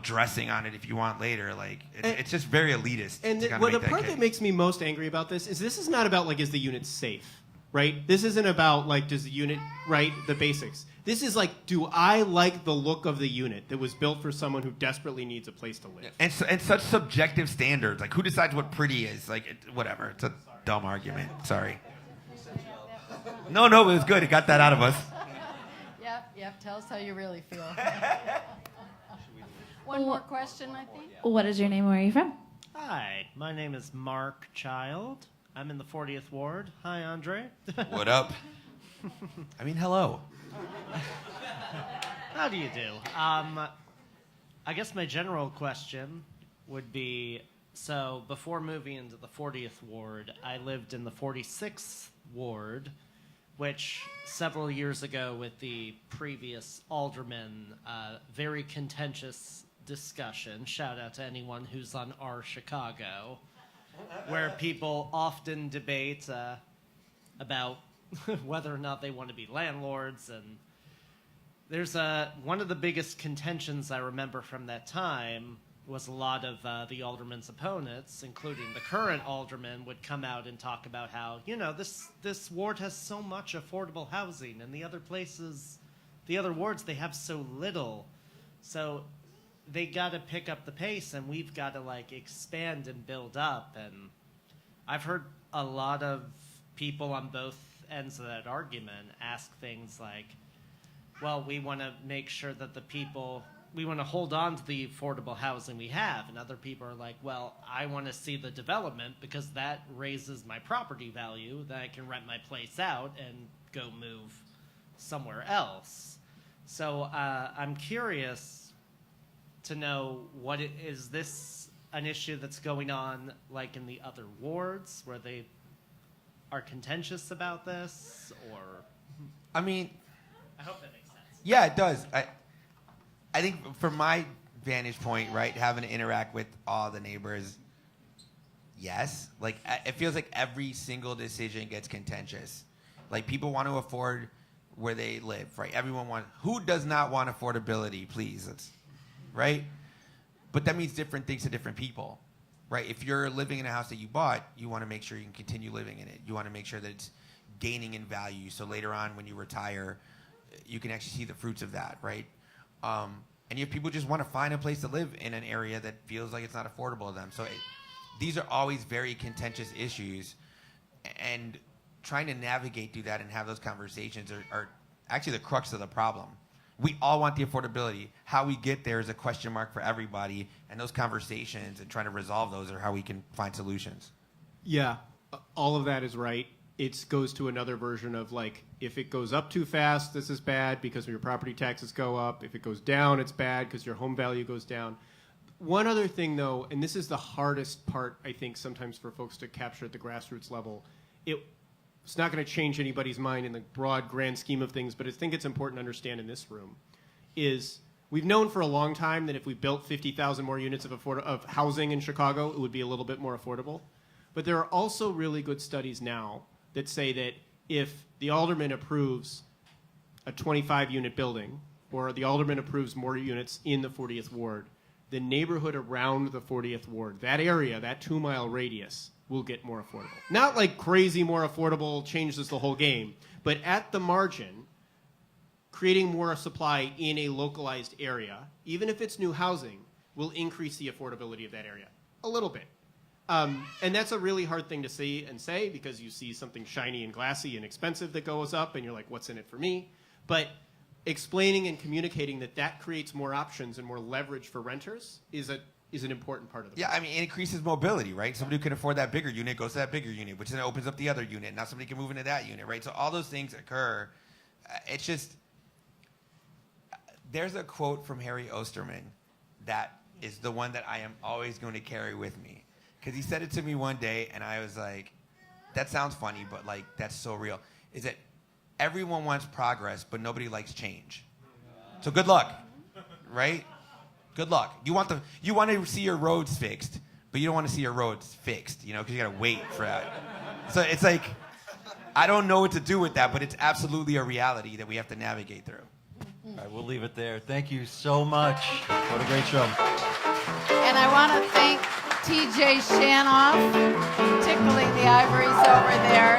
dressing on it if you want later. Like, it's just very elitist. And the part that makes me most angry about this is not about, like, is the unit safe, right? This isn't about, like, does the unit, right, the basics. This is like, do I like the look of the unit that was built for someone who desperately needs a place to live? And such subjective standards. Like, who decides what pretty is? Like, whatever. It's a dumb argument. Sorry. No, it was good. It got that out of us. Yep. Tell us how you really feel. One more question, I think. What is your name? Where are you from? Hi, my name is Mark Child. I'm in the 40th Ward. Hi, Andre. What up? I mean, hello. How do you do? I guess my general question would be, so before moving into the 40th Ward, I lived in the 46th Ward, which several years ago with the previous alderman, very contentious discussion, shout out to anyone who's on our Chicago, where people often debate about whether or not they want to be landlords. And there's one of the biggest contentions I remember from that time was a lot of the alderman's opponents, including the current alderman, would come out and talk about how, this ward has so much affordable housing, and the other wards, they have so little. So they got to pick up the pace, and we've got to, like, expand and build up. And I've heard a lot of people on both ends of that argument ask things like, well, we want to make sure that we want to hold on to the affordable housing we have. And other people are like, well, I want to see the development because that raises my property value, that I can rent my place out and go move somewhere else. So I'm curious to know, is this an issue that's going on like in the other wards where they are contentious about this, or? I mean, I hope that makes sense. yeah, it does. I think from my vantage point, right, having to interact with all the neighbors, yes. Like, it feels like every single decision gets contentious. Like, people want to afford where they live, right? Who does not want affordability, please? Right? But that means different things to different people, right? If you're living in a house that you bought, you want to make sure you can continue living in it. You want to make sure that it's gaining in value, so later on when you retire, you can actually see the fruits of that, right? And you have people just want to find a place to live in an area that feels like it's not affordable to them. So these are always very contentious issues, and trying to navigate through that and have those conversations are actually the crux of the problem. We all want the affordability. How we get there is a question mark for everybody, and those conversations and trying to resolve those are how we can find solutions. Yeah, all of that is right. It goes to another version of, like, if it goes up too fast, this is bad because your property taxes go up. If it goes down, it's bad because your home value goes down. One other thing, though, and this is the hardest part, I think, sometimes for folks to capture at the grassroots level, it's not going to change anybody's mind in the broad, grand scheme of things, but I think it's important to understand in this room, is we've known for a long time that if we built 50,000 more units of housing in Chicago, it would be a little bit more affordable. But there are also really good studies now that say that if the alderman approves a 25-unit building, or the alderman approves more units in the 40th ward, the neighborhood around the 40th ward, that area, that 2-mile radius, will get more affordable. Not like crazy more affordable, changes the whole game, but at the margin, creating more supply in a localized area, even if it's new housing, will increase the affordability of that area a little bit. And that's a really hard thing to see and say, because you see something shiny and glassy and expensive that goes up, and you're like, what's in it for me? But explaining and communicating that creates more options and more leverage for renters is an important part of the Yeah, I mean, it increases mobility, right? Somebody who can afford that bigger unit goes to that bigger unit, which then opens up the other unit. Now somebody can move into that unit, right? So all those things occur. It's just, there's a quote from Harry Osterman that is the one that I am always going to carry with me. Because he said it to me one day, and I was like, that sounds funny, but, like, that's so real. Is that everyone wants progress, but nobody likes change. So good luck, right? Good luck. You want to see your roads fixed, but you don't want to see your roads fixed, because you got to wait for that. So it's like, I don't know what to do with that, but it's absolutely a reality that we have to navigate through. All right, we'll leave it there. Thank you so much. What a great show. And I want to thank TJ Shanoff, tickling the ivories over there.